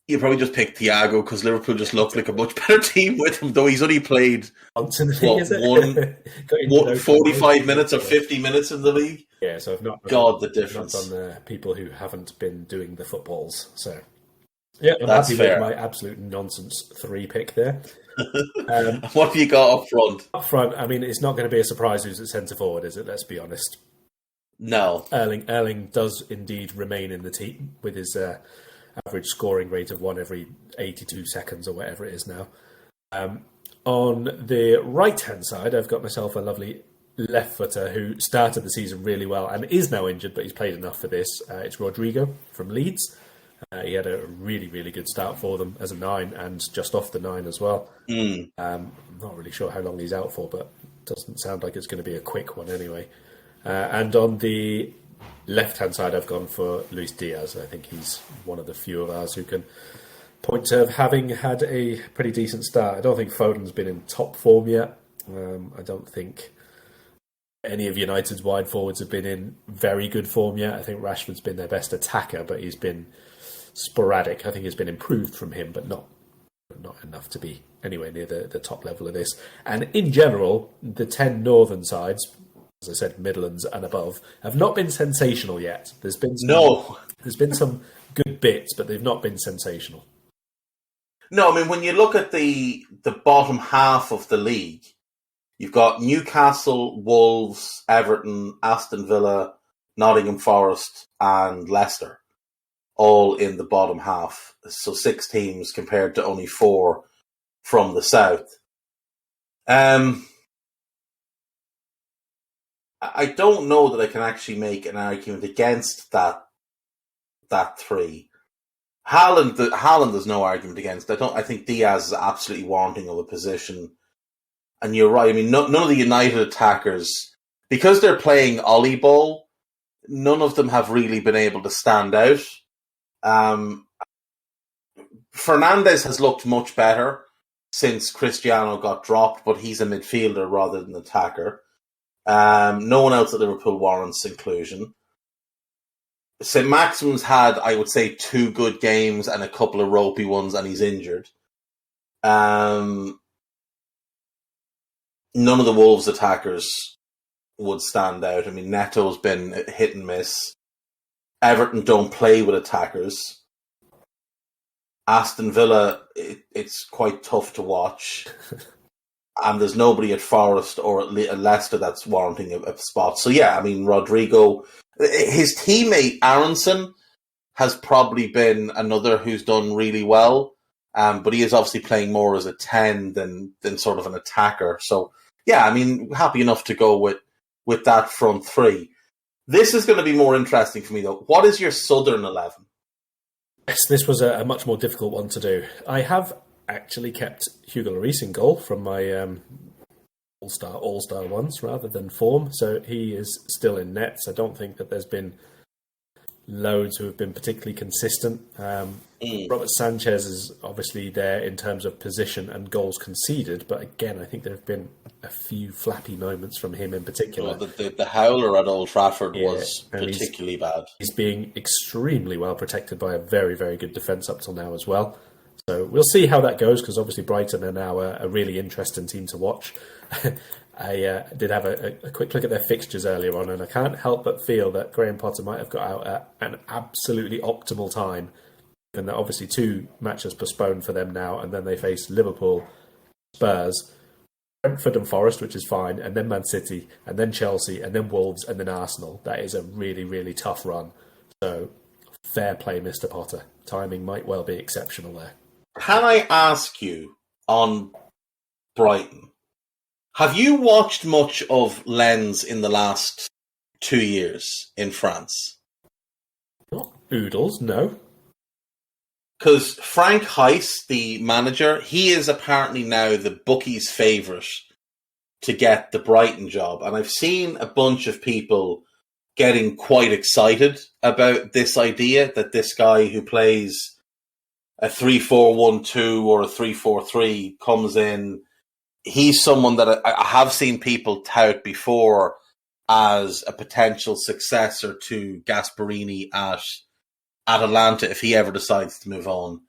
you probably just pick Thiago because Liverpool just look like a much better team with him. Though he's only played 45 minutes or 50 minutes in the league. Yeah, so I've not. God, the difference. Not on the people who haven't been doing the footballs. So yeah, I'm That's happy fair. with my absolute nonsense 3 pick there. What have you got up front? Up front, I mean, it's not going to be a surprise who's at centre forward, is it? Let's be honest. No. Erling does indeed remain in the team with his average scoring rate of 1 every 82 seconds or whatever it is now. On the right-hand side, I've got myself a lovely left-footer who started the season really well and is now injured, but he's played enough for this. It's Rodrigo from Leeds. He had a really, really good start for them as a 9 and just off the 9 as well. I'm not really sure how long he's out for, but it doesn't sound like it's going to be a quick one anyway. And on the left-hand side, I've gone for Luis Diaz. I think he's one of the few of ours who can point to having had a pretty decent start. I don't think Foden's been in top form yet. I don't think any of United's wide forwards have been in very good form yet. I think Rashford's been their best attacker, but he's been sporadic. I think he's been improved from him, but not enough to be anywhere near the top level of this. And in general, the 10 northern sides, as I said, Midlands and above, have not been sensational yet. There's been some good bits, but they've not been sensational. No, I mean, when you look at the bottom half of the league, you've got Newcastle, Wolves, Everton, Aston Villa, Nottingham Forest, and Leicester, all in the bottom half. So 6 teams compared to only 4 from the south. I don't know that I can actually make an argument against that 3. Haaland there's no argument against. I think Diaz is absolutely warranting of a position. And you're right. I mean, none of the United attackers, because they're playing Ollie ball, none of them have really been able to stand out. Fernandes has looked much better since Cristiano got dropped, but he's a midfielder rather than an attacker. No one else at Liverpool warrants inclusion. St. Maxim's had, I would say, 2 good games and a couple of ropey ones, and he's injured. None of the Wolves attackers would stand out. I mean, Neto's been hit and miss. Everton don't play with attackers. Aston Villa, it's quite tough to watch. And there's nobody at Forest or at Leicester that's warranting a spot. So, yeah, I mean, Rodrigo, his teammate Aronson has probably been another who's done really well. But he is obviously playing more as a 10 than sort of an attacker. So, yeah, I mean, happy enough to go with that front 3. This is going to be more interesting for me, though. What is your Southern 11? Yes, this was a much more difficult one to do. I have actually kept Hugo Lloris in goal from my all-star ones rather than form. So he is still in nets. I don't think that there's been loads who have been particularly consistent. Robert Sanchez is obviously there in terms of position and goals conceded, but again, I think there have been a few flappy moments from him in particular. Well, the howler at Old Trafford was particularly bad. He's being extremely well protected by a very, very good defence up till now as well. So we'll see how that goes, because obviously Brighton are now a really interesting team to watch. I did have a quick look at their fixtures earlier on, and I can't help but feel that Graham Potter might have got out at an absolutely optimal time. And that obviously 2 matches postponed for them now, and then they face Liverpool, Spurs, Brentford and Forest, which is fine, and then Man City, and then Chelsea, and then Wolves, and then Arsenal. That is a really, really tough run. So fair play, Mr. Potter. Timing might well be exceptional there. Can I ask you on Brighton, have you watched much of Lens in the last 2 years in France? Not oodles, no. Because Frank Heiss, the manager, he is apparently now the bookies' favourite to get the Brighton job. And I've seen a bunch of people getting quite excited about this idea that this guy who plays a 3-4-1-2 or a 3-4-3 comes in. He's someone that I have seen people tout before as a potential successor to Gasperini at Atalanta if he ever decides to move on.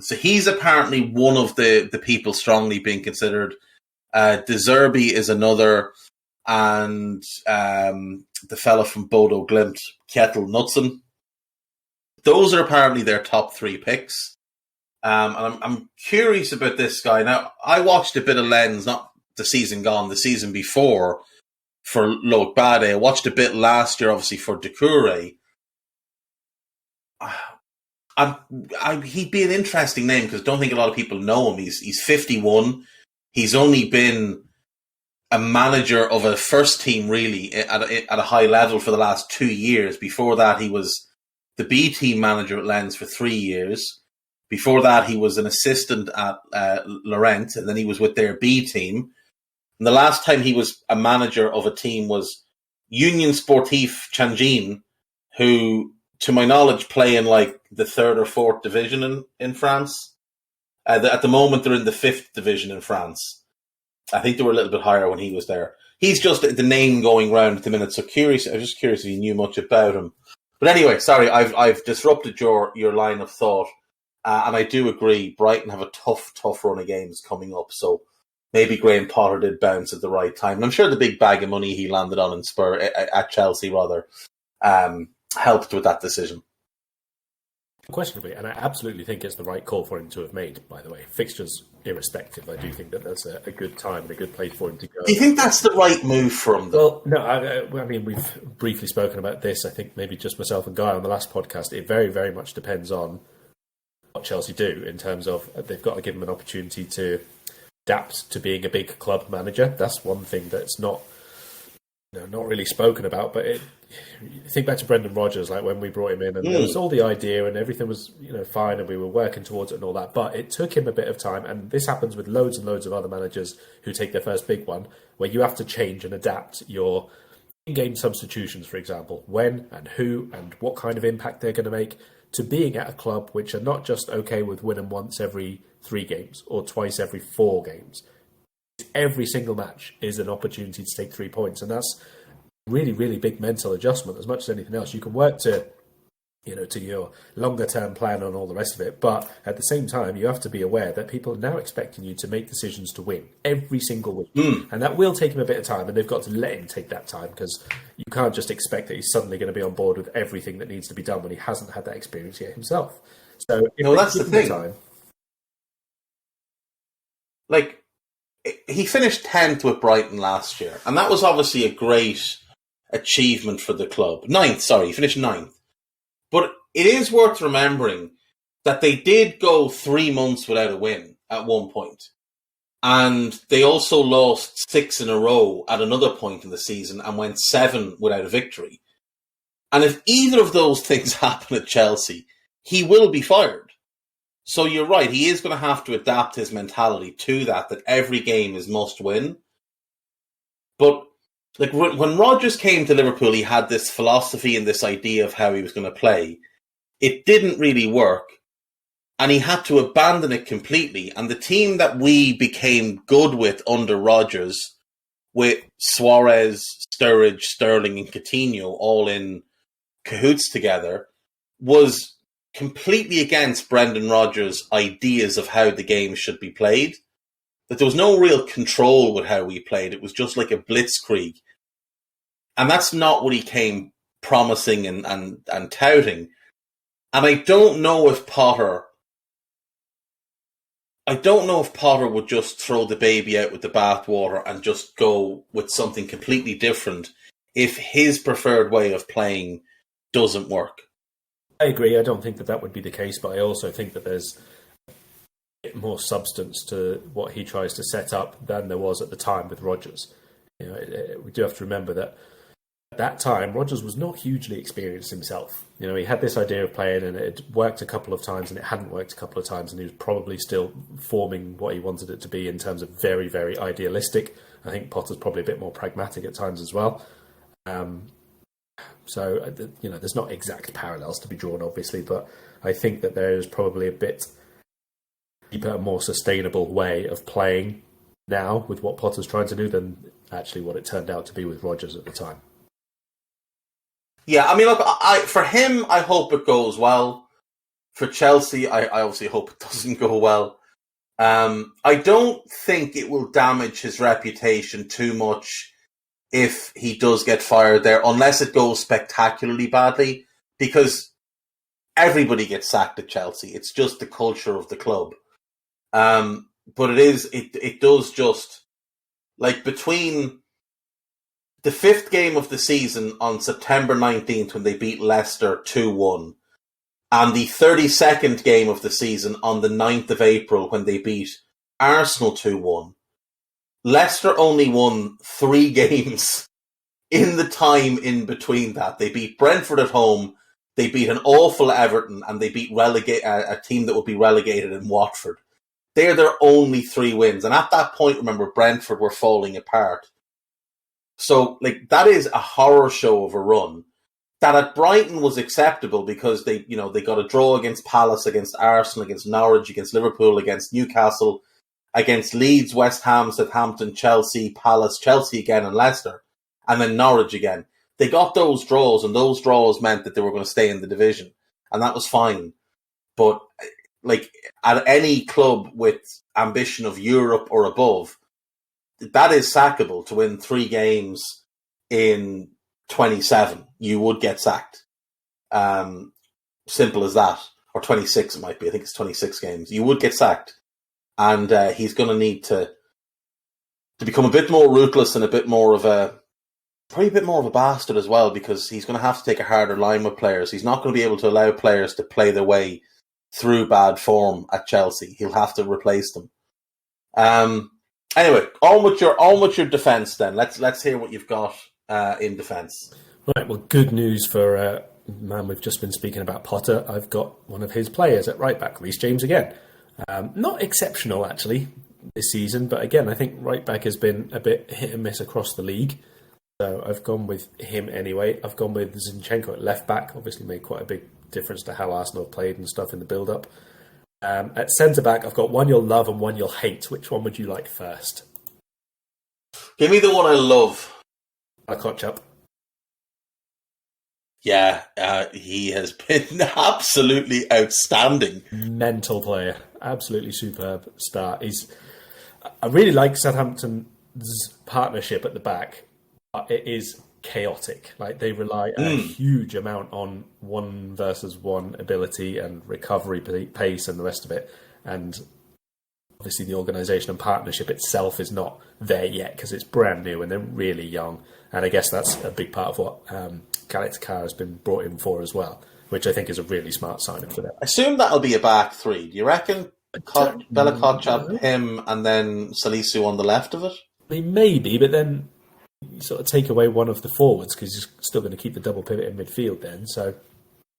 So he's apparently one of the people strongly being considered. De Zerbi is another, and the fella from Bodo Glimt, Kjetil Knudsen. Those are apparently their top 3 picks. And I'm curious about this guy. Now, I watched a bit of Lens, not the season gone, the season before for Loic Bade. I watched a bit last year, obviously, for Doucouré. He'd be an interesting name because I don't think a lot of people know him. He's 51. He's only been a manager of a first team, really, at a high level for the last 2 years. Before that, he was the B team manager at Lens for 3 years. Before that, he was an assistant at Lorient, and then he was with their B team. And the last time he was a manager of a team was Union Sportif Tianjin, who, to my knowledge, play in like the 3rd or 4th division in France. At the moment, they're in the 5th division in France. I think they were a little bit higher when he was there. He's just the name going round at the minute. So I was just curious if you knew much about him. But anyway, sorry, I've disrupted your line of thought. And I do agree, Brighton have a tough run of games coming up. So maybe Graham Potter did bounce at the right time. And I'm sure the big bag of money he landed on at Chelsea helped with that decision. Questionably, and I absolutely think it's the right call for him to have made, by the way. Fixtures irrespective, I do think that that's a good time and a good place for him to go. Do you think that's the right move for him, though? Well, no, I mean, we've briefly spoken about this. I think maybe just myself and Guy on the last podcast. It very, very much depends on what Chelsea do in terms of they've got to give him an opportunity to adapt to being a big club manager. That's one thing that's not really spoken about, but think back to Brendan Rodgers, like when we brought him in, and there was all the idea, and everything was fine, and we were working towards it and all that. But it took him a bit of time, and this happens with loads and loads of other managers who take their first big one, where you have to change and adapt your in-game substitutions, for example, when and who and what kind of impact they're going to make, to being at a club which are not just okay with winning once every 3 games or twice every 4 games. Every single match is an opportunity to take 3 points, and that's really, really big mental adjustment as much as anything else. You can work to your longer term plan and all the rest of it, but at the same time, you have to be aware that people are now expecting you to make decisions to win every single week, and that will take him a bit of time, and they've got to let him take that time, because you can't just expect that he's suddenly going to be on board with everything that needs to be done when he hasn't had that experience yet himself. So that's the thing. Like, he finished 10th with Brighton last year, and that was obviously a great achievement for the club. He finished 9th. But it is worth remembering that they did go 3 months without a win at one point. And they also lost 6 in a row at another point in the season and went 7 without a victory. And if either of those things happen at Chelsea, he will be fired. So you're right, he is going to have to adapt his mentality to that every game is must win. But like when Rodgers came to Liverpool, he had this philosophy and this idea of how he was going to play. It didn't really work, and he had to abandon it completely. And the team that we became good with under Rodgers, with Suarez, Sturridge, Sterling, and Coutinho all in cahoots together, was completely against Brendan Rodgers' ideas of how the game should be played. That there was no real control with how we played. It was just like a blitzkrieg. And that's not what he came promising and touting. And I don't know if Potter would just throw the baby out with the bathwater and just go with something completely different if his preferred way of playing doesn't work. I agree. I don't think that would be the case, but I also think that there's a bit more substance to what he tries to set up than there was at the time with Rodgers. You know, we do have to remember that at that time, Rodgers was not hugely experienced himself. You know, he had this idea of playing, and it worked a couple of times, and it hadn't worked a couple of times, and he was probably still forming what he wanted it to be in terms of very, very idealistic. I think Potter's probably a bit more pragmatic at times as well. So, you know, there's not exact parallels to be drawn, obviously, but I think that there is probably a bit deeper, a more sustainable way of playing now with what Potter's trying to do than actually what it turned out to be with Rodgers at the time. Yeah, I mean, look, for him, I hope it goes well. For Chelsea, I obviously hope it doesn't go well. I don't think it will damage his reputation too much if he does get fired there, unless it goes spectacularly badly, because everybody gets sacked at Chelsea. It's just the culture of the club. But it does just, like, between the fifth game of the season on September 19th when they beat Leicester 2-1, and the 32nd game of the season on the 9th of April when they beat Arsenal 2-1, Leicester only won 3 games in the time in between that. They beat Brentford at home, they beat an awful Everton, and they beat a team that would be relegated in Watford. They're their only 3 wins. And at that point, remember, Brentford were falling apart. So, like, that is a horror show of a run. That at Brighton was acceptable because they got a draw against Palace, against Arsenal, against Norwich, against Liverpool, against Newcastle, against Leeds, West Ham, Southampton, Chelsea, Palace, Chelsea again, and Leicester, and then Norwich again. They got those draws, and those draws meant that they were going to stay in the division, and that was fine. But, like, at any club with ambition of Europe or above, that is sackable. To win 3 games in 27, you would get sacked. Simple as that. Or 26 it might be. I think it's 26 games. You would get sacked. And he's going to need to become a bit more ruthless and probably a bit more of a bastard as well, because he's going to have to take a harder line with players. He's not going to be able to allow players to play their way through bad form at Chelsea. He'll have to replace them. Anyway, on with your defence then. Let's hear what you've got in defence. Right, well, good news for man we've just been speaking about, Potter. I've got one of his players at right back, Reece James again. Not exceptional, actually, this season, but again, I think right back has been a bit hit and miss across the league. So I've gone with him anyway. I've gone with Zinchenko at left back. Obviously made quite a big difference to how Arsenal played and stuff in the build-up. At centre back, I've got one you'll love and one you'll hate. Which one would you like first? Give me the one I love. Kochap. Yeah, he has been absolutely outstanding. Mental player. Absolutely superb start. I really like Southampton's partnership at the back. It is chaotic. Like, they rely a huge amount on 1-versus-1 ability and recovery pace and the rest of it. And obviously the organisation and partnership itself is not there yet because it's brand new and they're really young. And I guess that's a big part of what Karl has been brought in for as well, which I think is a really smart signing for them. I assume that'll be a back 3. Do you reckon Bella Kochap, him, and then Salisu on the left of it? Maybe, but then you sort of take away one of the forwards because you're still going to keep the double pivot in midfield then. So I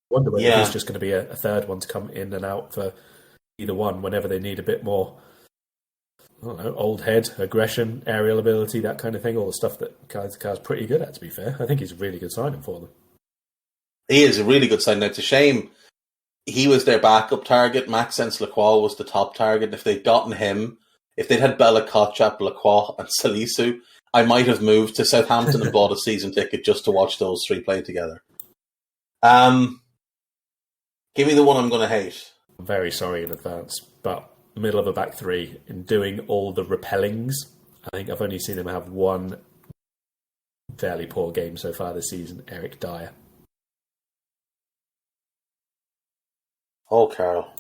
wonder whether there's just going to be a third one to come in and out for either one whenever they need a bit more, I don't know, old head, aggression, aerial ability, that kind of thing. All the stuff that Karl's pretty good at, to be fair. I think he's a really good signing for them. He is a really good signing. It's a shame he was their backup target. Maxence Lacroix was the top target. If they'd gotten him, if they'd had Bella Kochap, Lacroix and Salisu, I might have moved to Southampton and bought a season ticket just to watch those 3 play together. Give me the one I'm going to hate. I'm very sorry in advance, but middle of a back three in doing all the repellings. I think I've only seen him have one fairly poor game so far this season, Eric Dyer. Oh, Karl.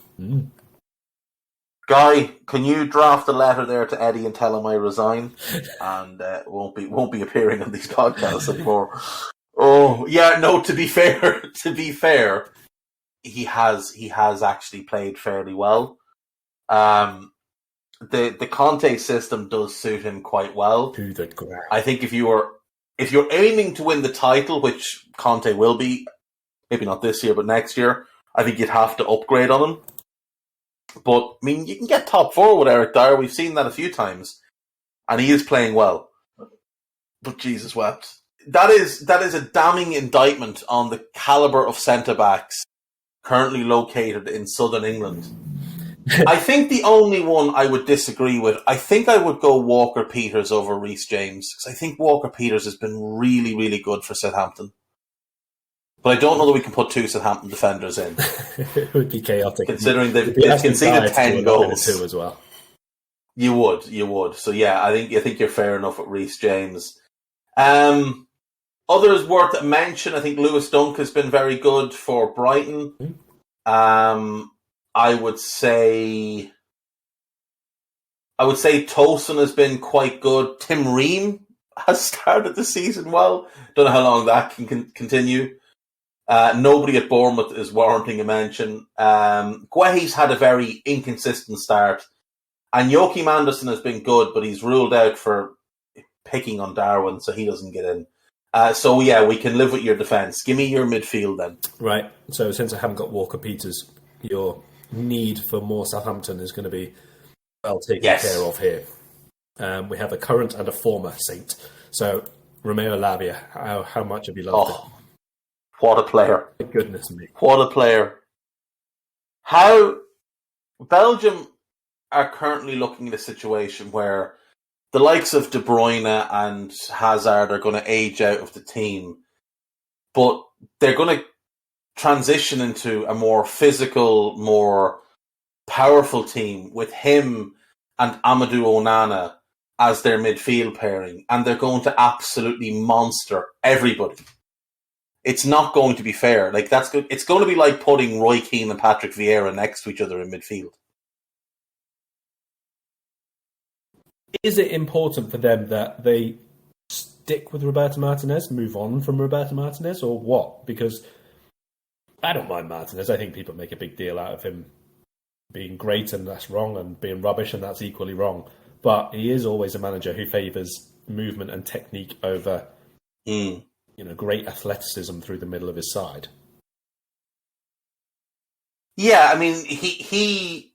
Guy, can you draft a letter there to Eddie and tell him I resign? And won't be appearing on these podcasts anymore. Oh, yeah, no, to be fair, he has actually played fairly well. The Conte system does suit him quite well. To the ground. I think if you're aiming to win the title, which Conte will be, maybe not this year, but next year, I think you'd have to upgrade on him. But, I mean, you can get top four with Eric Dyer. We've seen that a few times. And he is playing well. But Jesus wept. That is a damning indictment on the calibre of centre-backs currently located in southern England. I think the only one I would disagree with, I think I would go Walker-Peters over Reece James. Because I think Walker-Peters has been really, really good for Southampton. But I don't know that we can put two Southampton defenders in. It would be chaotic. They've conceded 10 goals. Two as well. You would. So yeah, I think you're fair enough with Reece James. Others worth a mention, I think Lewis Dunk has been very good for Brighton. I would say Tosin has been quite good. Tim Ream has started the season well. Don't know how long that can continue. Nobody at Bournemouth is warranting a mention. Guehi's had a very inconsistent start. And Joachim Anderson has been good, but he's ruled out for picking on Darwin, so he doesn't get in. So yeah, we can live with your defence. Give me your midfield then. Right. So since I haven't got Walker-Peters, your need for more Southampton is going to be well taken care of here. We have a current and a former Saint. So Romeo Lavia, how much have you loved it? What a player. Goodness me. What a player. How Belgium are currently looking at a situation where the likes of De Bruyne and Hazard are going to age out of the team, but they're going to transition into a more physical, more powerful team with him and Amadou Onana as their midfield pairing, and they're going to absolutely monster everybody. It's not going to be fair. That's good. It's going to be like putting Roy Keane and Patrick Vieira next to each other in midfield. Is it important for them that they stick with Roberto Martinez, move on from Roberto Martinez, or what? Because I don't mind Martinez. I think people make a big deal out of him being great and that's wrong, and being rubbish and that's equally wrong. But he is always a manager who favours movement and technique over great athleticism through the middle of his side. Yeah, I mean, he's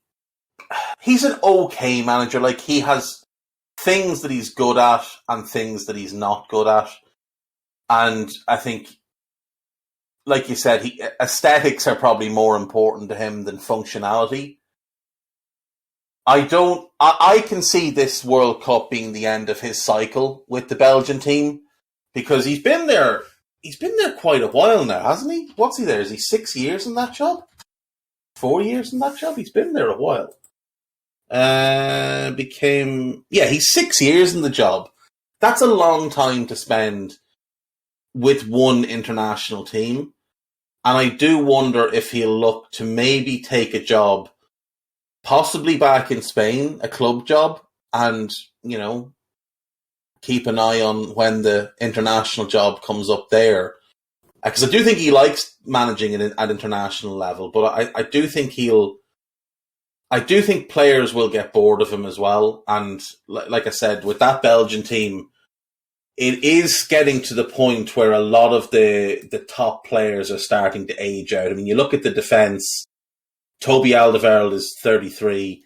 an okay manager. He has things that he's good at and things that he's not good at. And I think, like you said, aesthetics are probably more important to him than functionality. I can see this World Cup being the end of his cycle with the Belgian team, because he's been there quite a while now, hasn't he? What's he there? Is he 6 years in that job? 4 years in that job? He's been there a while. He's 6 years in the job. That's a long time to spend with one international team. And I do wonder if he'll look to maybe take a job, possibly back in Spain, a club job, and, keep an eye on when the international job comes up there. Because I do think he likes managing at international level, but I do think players will get bored of him as well. And like I said, with that Belgian team, it is getting to the point where a lot of the top players are starting to age out. I mean, you look at the defence, Toby Alderweireld is 33,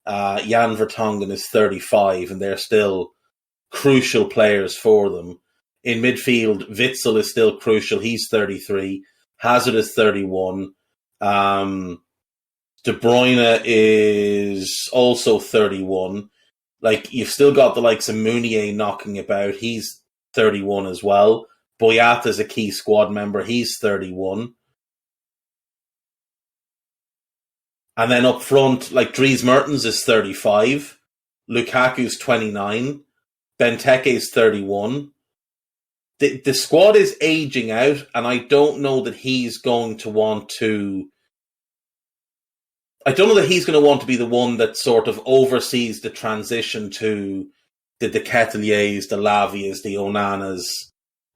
Jan Vertonghen is 35, and they're still crucial players for them. In midfield, Witsel is still crucial. He's 33. Hazard is 31. De Bruyne is also 31. You've still got the likes of Meunier knocking about. He's 31 as well. Boyata is a key squad member. He's 31. And then up front, like Dries Mertens is 35, Lukaku's 29, Benteke's 31. The squad is aging out, and I don't know that he's going to want to... I don't know that he's going to want to be the one that sort of oversees the transition to the Keteliers, the Lavias, the Onanas,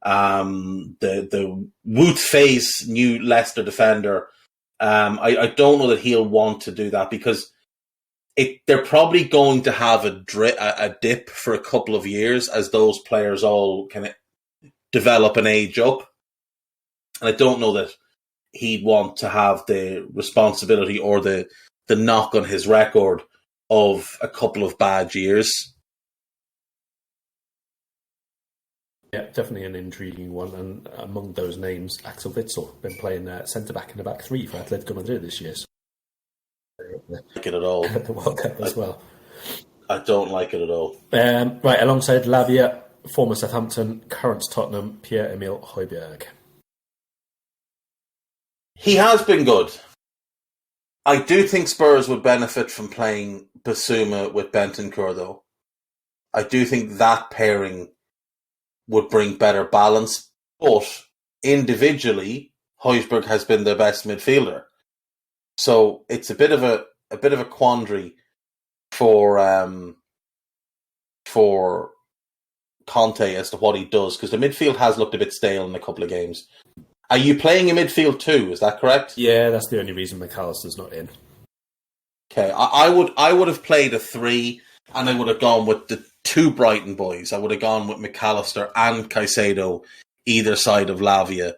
the Wout Faes, new Leicester defender. I don't know that he'll want to do that because they're probably going to have a dip for a couple of years as those players all kind of develop and age up. And I don't know that he'd want to have the responsibility or the knock on his record of a couple of bad years. Yeah, definitely an intriguing one. And among those names, Axel Witsel, been playing centre-back in the back three for Atletico Madrid this year. So, like it at all. The World Cup as well. I don't like it at all. Right, alongside Lavia, former Southampton, current Tottenham, Pierre-Emile Højbjerg. He has been good. I do think Spurs would benefit from playing Basuma with Bentancur, though. I do think that pairing would bring better balance, but individually, Højbjerg has been the best midfielder. So it's a bit of a quandary for Conte as to what he does, because the midfield has looked a bit stale in a couple of games. Are you playing a midfield too? Is that correct? Yeah, that's the only reason McAllister's not in. Okay, I would have played a 3, and I would have gone with the 2 Brighton boys. I would have gone with McAllister and Caicedo either side of Lavia,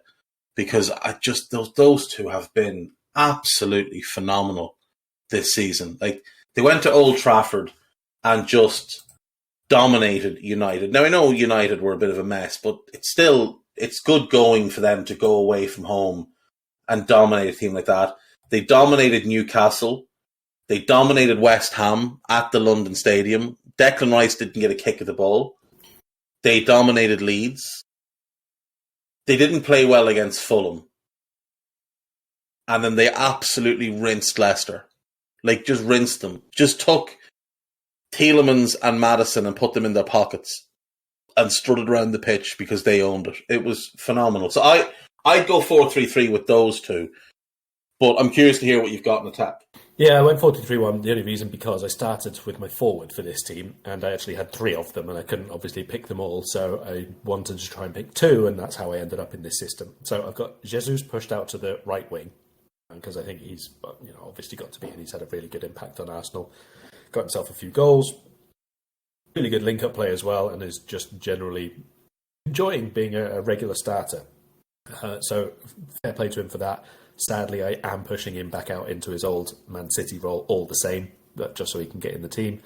because I just those two have been absolutely phenomenal this season. Like, they went to Old Trafford and just dominated United. Now, I know United were a bit of a mess, but it's good going for them to go away from home and dominate a team like that. They dominated Newcastle. They dominated West Ham at the London Stadium. Declan Rice didn't get a kick at the ball. They dominated Leeds. They didn't play well against Fulham. And then they absolutely rinsed Leicester. Like, just rinsed them. Just took Tielemans and Maddison and put them in their pockets and strutted around the pitch because they owned it. It was phenomenal. So I'd go 4-3-3 with those two. But I'm curious to hear what you've got in attack. Yeah, I went 4-2-3-1. The only reason because I started with my forward for this team, and I actually had 3 of them, and I couldn't obviously pick them all, so I wanted to try and pick 2, and that's how I ended up in this system. So I've got Jesus pushed out to the right wing, because I think he's obviously got to be, and he's had a really good impact on Arsenal. Got himself a few goals. Really good link-up play as well, and is just generally enjoying being a regular starter. So fair play to him for that. Sadly, I am pushing him back out into his old Man City role all the same, but just so he can get in the team.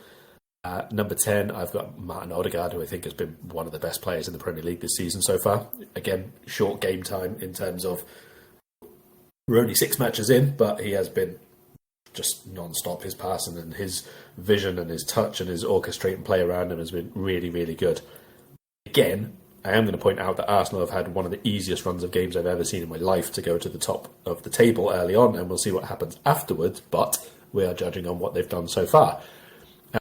Number 10, I've got Martin Odegaard, who I think has been one of the best players in the Premier League this season so far. Again, short game time in terms of we're only 6 matches in, but he has been just non-stop. His passing and his vision and his touch and his orchestrating play around him has been really, really good. Again, I am going to point out that Arsenal have had one of the easiest runs of games I've ever seen in my life to go to the top of the table early on, and we'll see what happens afterwards, but we are judging on what they've done so far.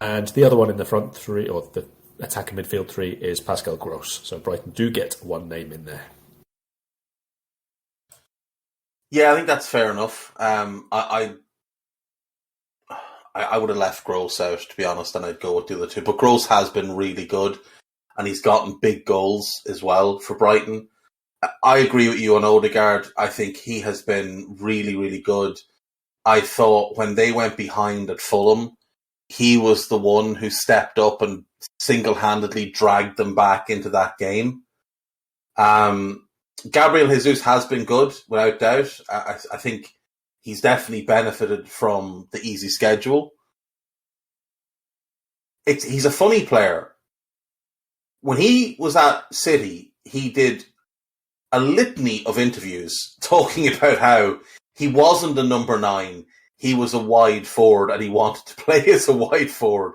And the other one in the front 3, or the attacking midfield 3, is Pascal Gross. So Brighton do get one name in there. Yeah, I think that's fair enough. I would have left Gross out, to be honest, and I'd go with the other 2. But Gross has been really good, and he's gotten big goals as well for Brighton. I agree with you on Odegaard. I think he has been really, really good. I thought when they went behind at Fulham, he was the one who stepped up and single-handedly dragged them back into that game. Gabriel Jesus has been good, without doubt. I think he's definitely benefited from the easy schedule. He's a funny player. When he was at City, he did a litany of interviews talking about how he wasn't a number 9, he was a wide forward, and he wanted to play as a wide forward.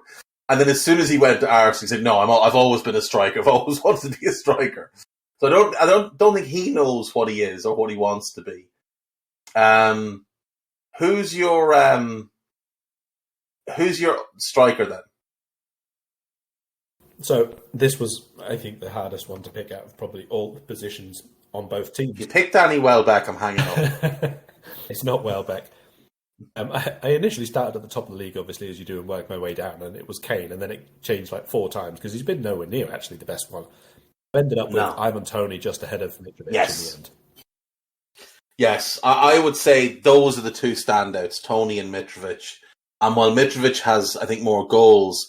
And then as soon as he went to Arsenal, he said, "No, I've always been a striker. I've always wanted to be a striker." So I don't think he knows what he is or what he wants to be. Who's your who's your striker then? So this was, I think, the hardest one to pick out of probably all the positions on both teams. You picked Danny Welbeck, I'm hanging on. It's not Welbeck. I initially started at the top of the league, obviously, as you do, and worked my way down, and it was Kane, and then it changed like 4 times because he's been nowhere near actually the best one. I ended up with Ivan Toney just ahead of Mitrovic in the end. Yes, I would say those are the 2 standouts, Toney and Mitrovic. And while Mitrovic has, I think, more goals,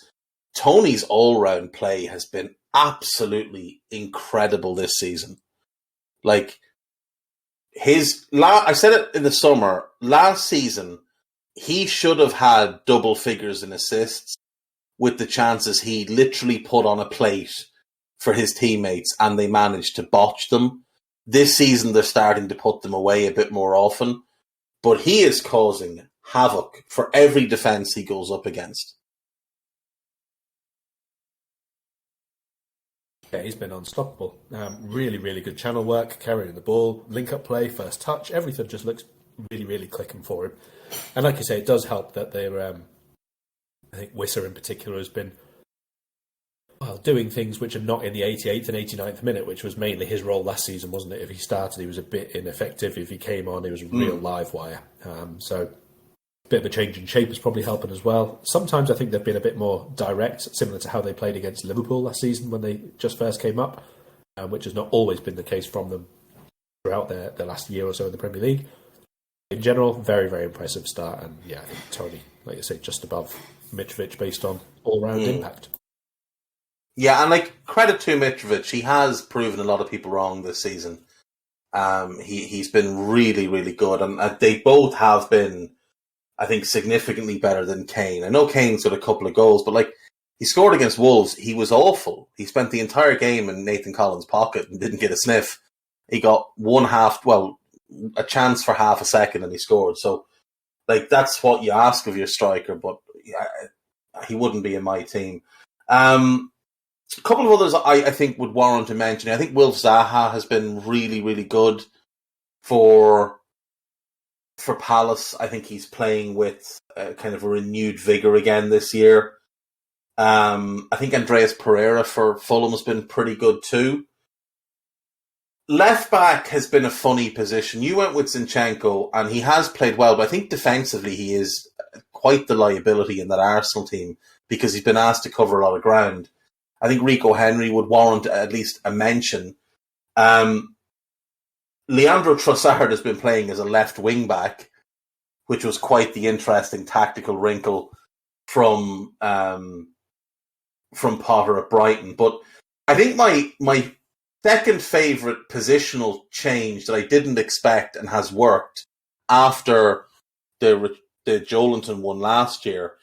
Toney's all-round play has been absolutely incredible this season. Like, I said it in the summer, last season, he should have had double figures in assists with the chances he literally put on a plate for his teammates, and they managed to botch them. This season, they're starting to put them away a bit more often, but he is causing havoc for every defence he goes up against. Yeah, he's been unstoppable. Really, really good channel work, carrying the ball, link-up play, first touch. Everything just looks really, really clicking for him. And like you say, it does help that they're, I think Wisser in particular has been doing things which are not in the 88th and 89th minute, which was mainly his role last season, wasn't it? If he started, he was a bit ineffective. If he came on, he was a real live wire. So a bit of a change in shape is probably helping as well. Sometimes I think they've been a bit more direct, similar to how they played against Liverpool last season when they just first came up, which has not always been the case from them throughout their last year or so in the Premier League. In general, very, very impressive start. And yeah, I think Toney, like I say, just above Mitrovic based on all-round impact. Yeah, and like credit to Mitrovic, he has proven a lot of people wrong this season. He's been really, really good, and they both have been, I think, significantly better than Kane. I know Kane's got a couple of goals, but like he scored against Wolves, he was awful. He spent the entire game in Nathan Collins' pocket and didn't get a sniff. He got a chance for half a second, and he scored. So, like that's what you ask of your striker, but he wouldn't be in my team. A couple of others I think would warrant a mention. I think Wilf Zaha has been really, really good for Palace. I think he's playing with kind of a renewed vigour again this year. I think Andreas Pereira for Fulham has been pretty good too. Left back has been a funny position. You went with Zinchenko, and he has played well, but I think defensively he is quite the liability in that Arsenal team because he's been asked to cover a lot of ground. I think Rico Henry would warrant at least a mention. Leandro Trossard has been playing as a left wing back, which was quite the interesting tactical wrinkle from Potter at Brighton. But I think my second favourite positional change that I didn't expect and has worked after the Joelinton one last year.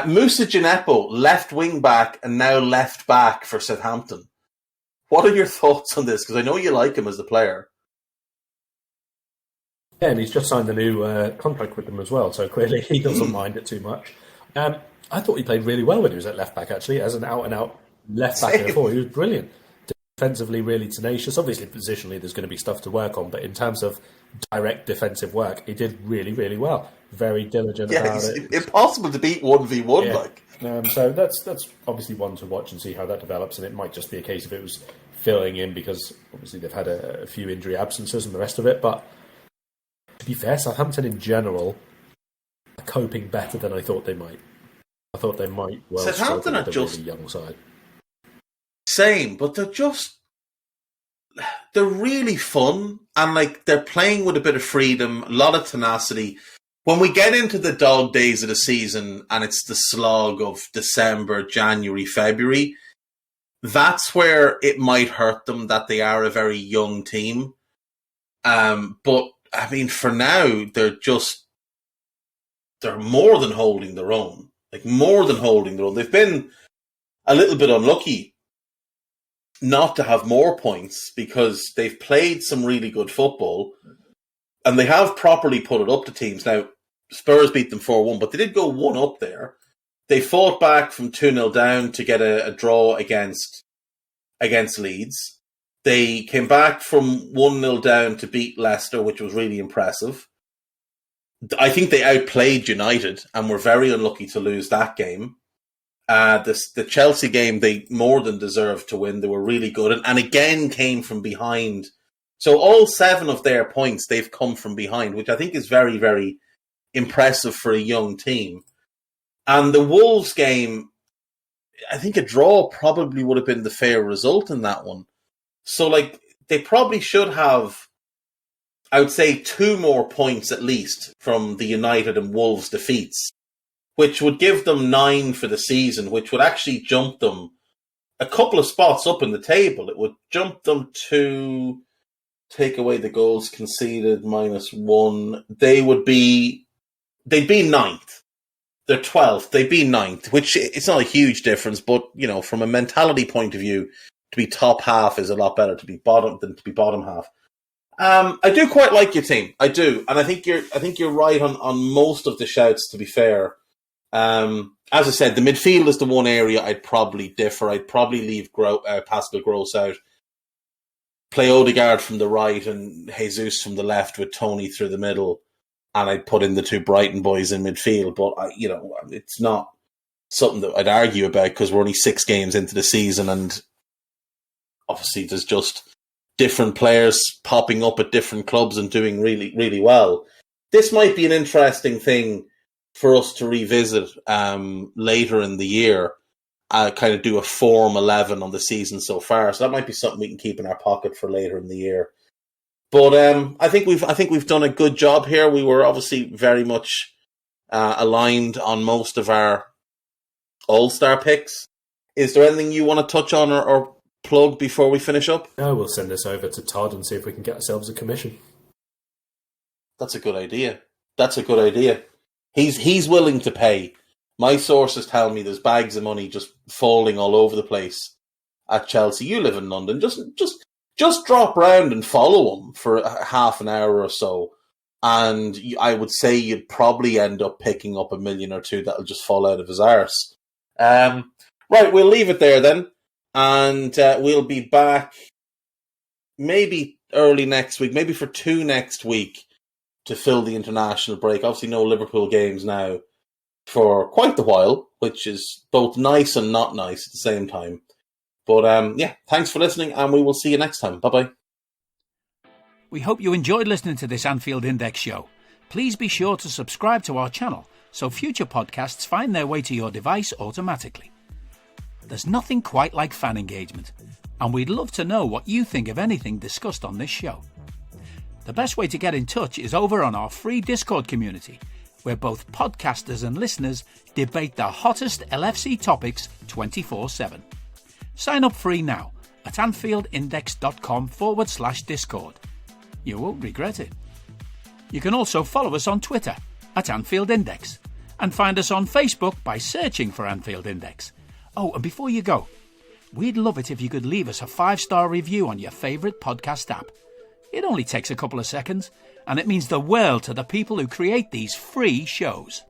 Moussa Djenepo, left wing back and now left back for Southampton. What are your thoughts on this? Because I know you like him as a player. Yeah, and he's just signed a new contract with them as well, so clearly he doesn't mind it too much. I thought he played really well when he was at left back, actually, as an out-and-out left back before. He was brilliant. Defensively, really tenacious. Obviously, positionally, there's going to be stuff to work on, but in terms of direct defensive work, he did really, really well. Very diligent about it. Impossible to beat 1v1. Yeah. Like. So that's obviously one to watch and see how that develops, and it might just be a case of it was filling in because obviously they've had a few injury absences and the rest of it. But to be fair, Southampton in general are coping better than I thought they might. I thought they might Southampton are just really young side. Same, but they're really fun, and like they're playing with a bit of freedom, a lot of tenacity. When we get into the dog days of the season and it's the slog of December, January, February, that's where it might hurt them that they are a very young team. But I mean, for now, they're more than holding their own. Like more than holding their own. They've been a little bit unlucky not to have more points because they've played some really good football and they have properly put it up to teams. Now, Spurs beat them 4-1, but they did go 1 up there. They fought back from 2-0 down to get a draw against Leeds. They came back from 1-0 down to beat Leicester, which was really impressive. I think they outplayed United and were very unlucky to lose that game. The Chelsea game, they more than deserved to win. They were really good and again came from behind. So all 7 of their points, they've come from behind, which I think is very, very impressive for a young team. And the Wolves game, I think a draw probably would have been the fair result in that one. So, like, they probably should have, I would say, 2 more points at least from the United and Wolves defeats, which would give them 9 for the season, which would actually jump them a couple of spots up in the table. It would jump them to, take away the goals conceded, -1. They'd be 9th. They're 12th. They'd be 9th, which it's not a huge difference, but, you know, from a mentality point of view, to be top half is a lot better to be bottom than to be bottom half. I do quite like your team. I do. And I think you're right on most of the shouts, to be fair. As I said, the midfield is the one area I'd probably differ. I'd probably leave Pascal Gross out. Play Odegaard from the right and Jesus from the left with Tony through the middle. And I'd put in the 2 Brighton boys in midfield. But, it's not something that I'd argue about because we're only 6 games into the season and obviously there's just different players popping up at different clubs and doing really, really well. This might be an interesting thing for us to revisit later in the year. Kind of do a form 11 on the season so far. So that might be something we can keep in our pocket for later in the year. But I think we've done a good job here. We were obviously very much aligned on most of our All-Star picks. Is there anything you want to touch on or plug before we finish up? No, we'll send this over to Todd and see if we can get ourselves a commission. That's a good idea. He's willing to pay. My sources tell me there's bags of money just falling all over the place at Chelsea. You live in London. Just drop round and follow him for half an hour or so. And I would say you'd probably end up picking up $1 million or 2 that'll just fall out of his arse. Right, we'll leave it there then. And we'll be back maybe early next week, maybe for 2 next week to fill the international break. Obviously no Liverpool games now for quite a while, which is both nice and not nice at the same time. But thanks for listening and we will see you next time. Bye-bye. We hope you enjoyed listening to this Anfield Index show. Please be sure to subscribe to our channel so future podcasts find their way to your device automatically. There's nothing quite like fan engagement, and we'd love to know what you think of anything discussed on this show. The best way to get in touch is over on our free Discord community, where both podcasters and listeners debate the hottest LFC topics 24/7. Sign up free now at AnfieldIndex.com/Discord. You won't regret it. You can also follow us on Twitter at Anfield Index and find us on Facebook by searching for Anfield Index. Oh, and before you go, we'd love it if you could leave us a 5-star review on your favourite podcast app. It only takes a couple of seconds, and it means the world to the people who create these free shows.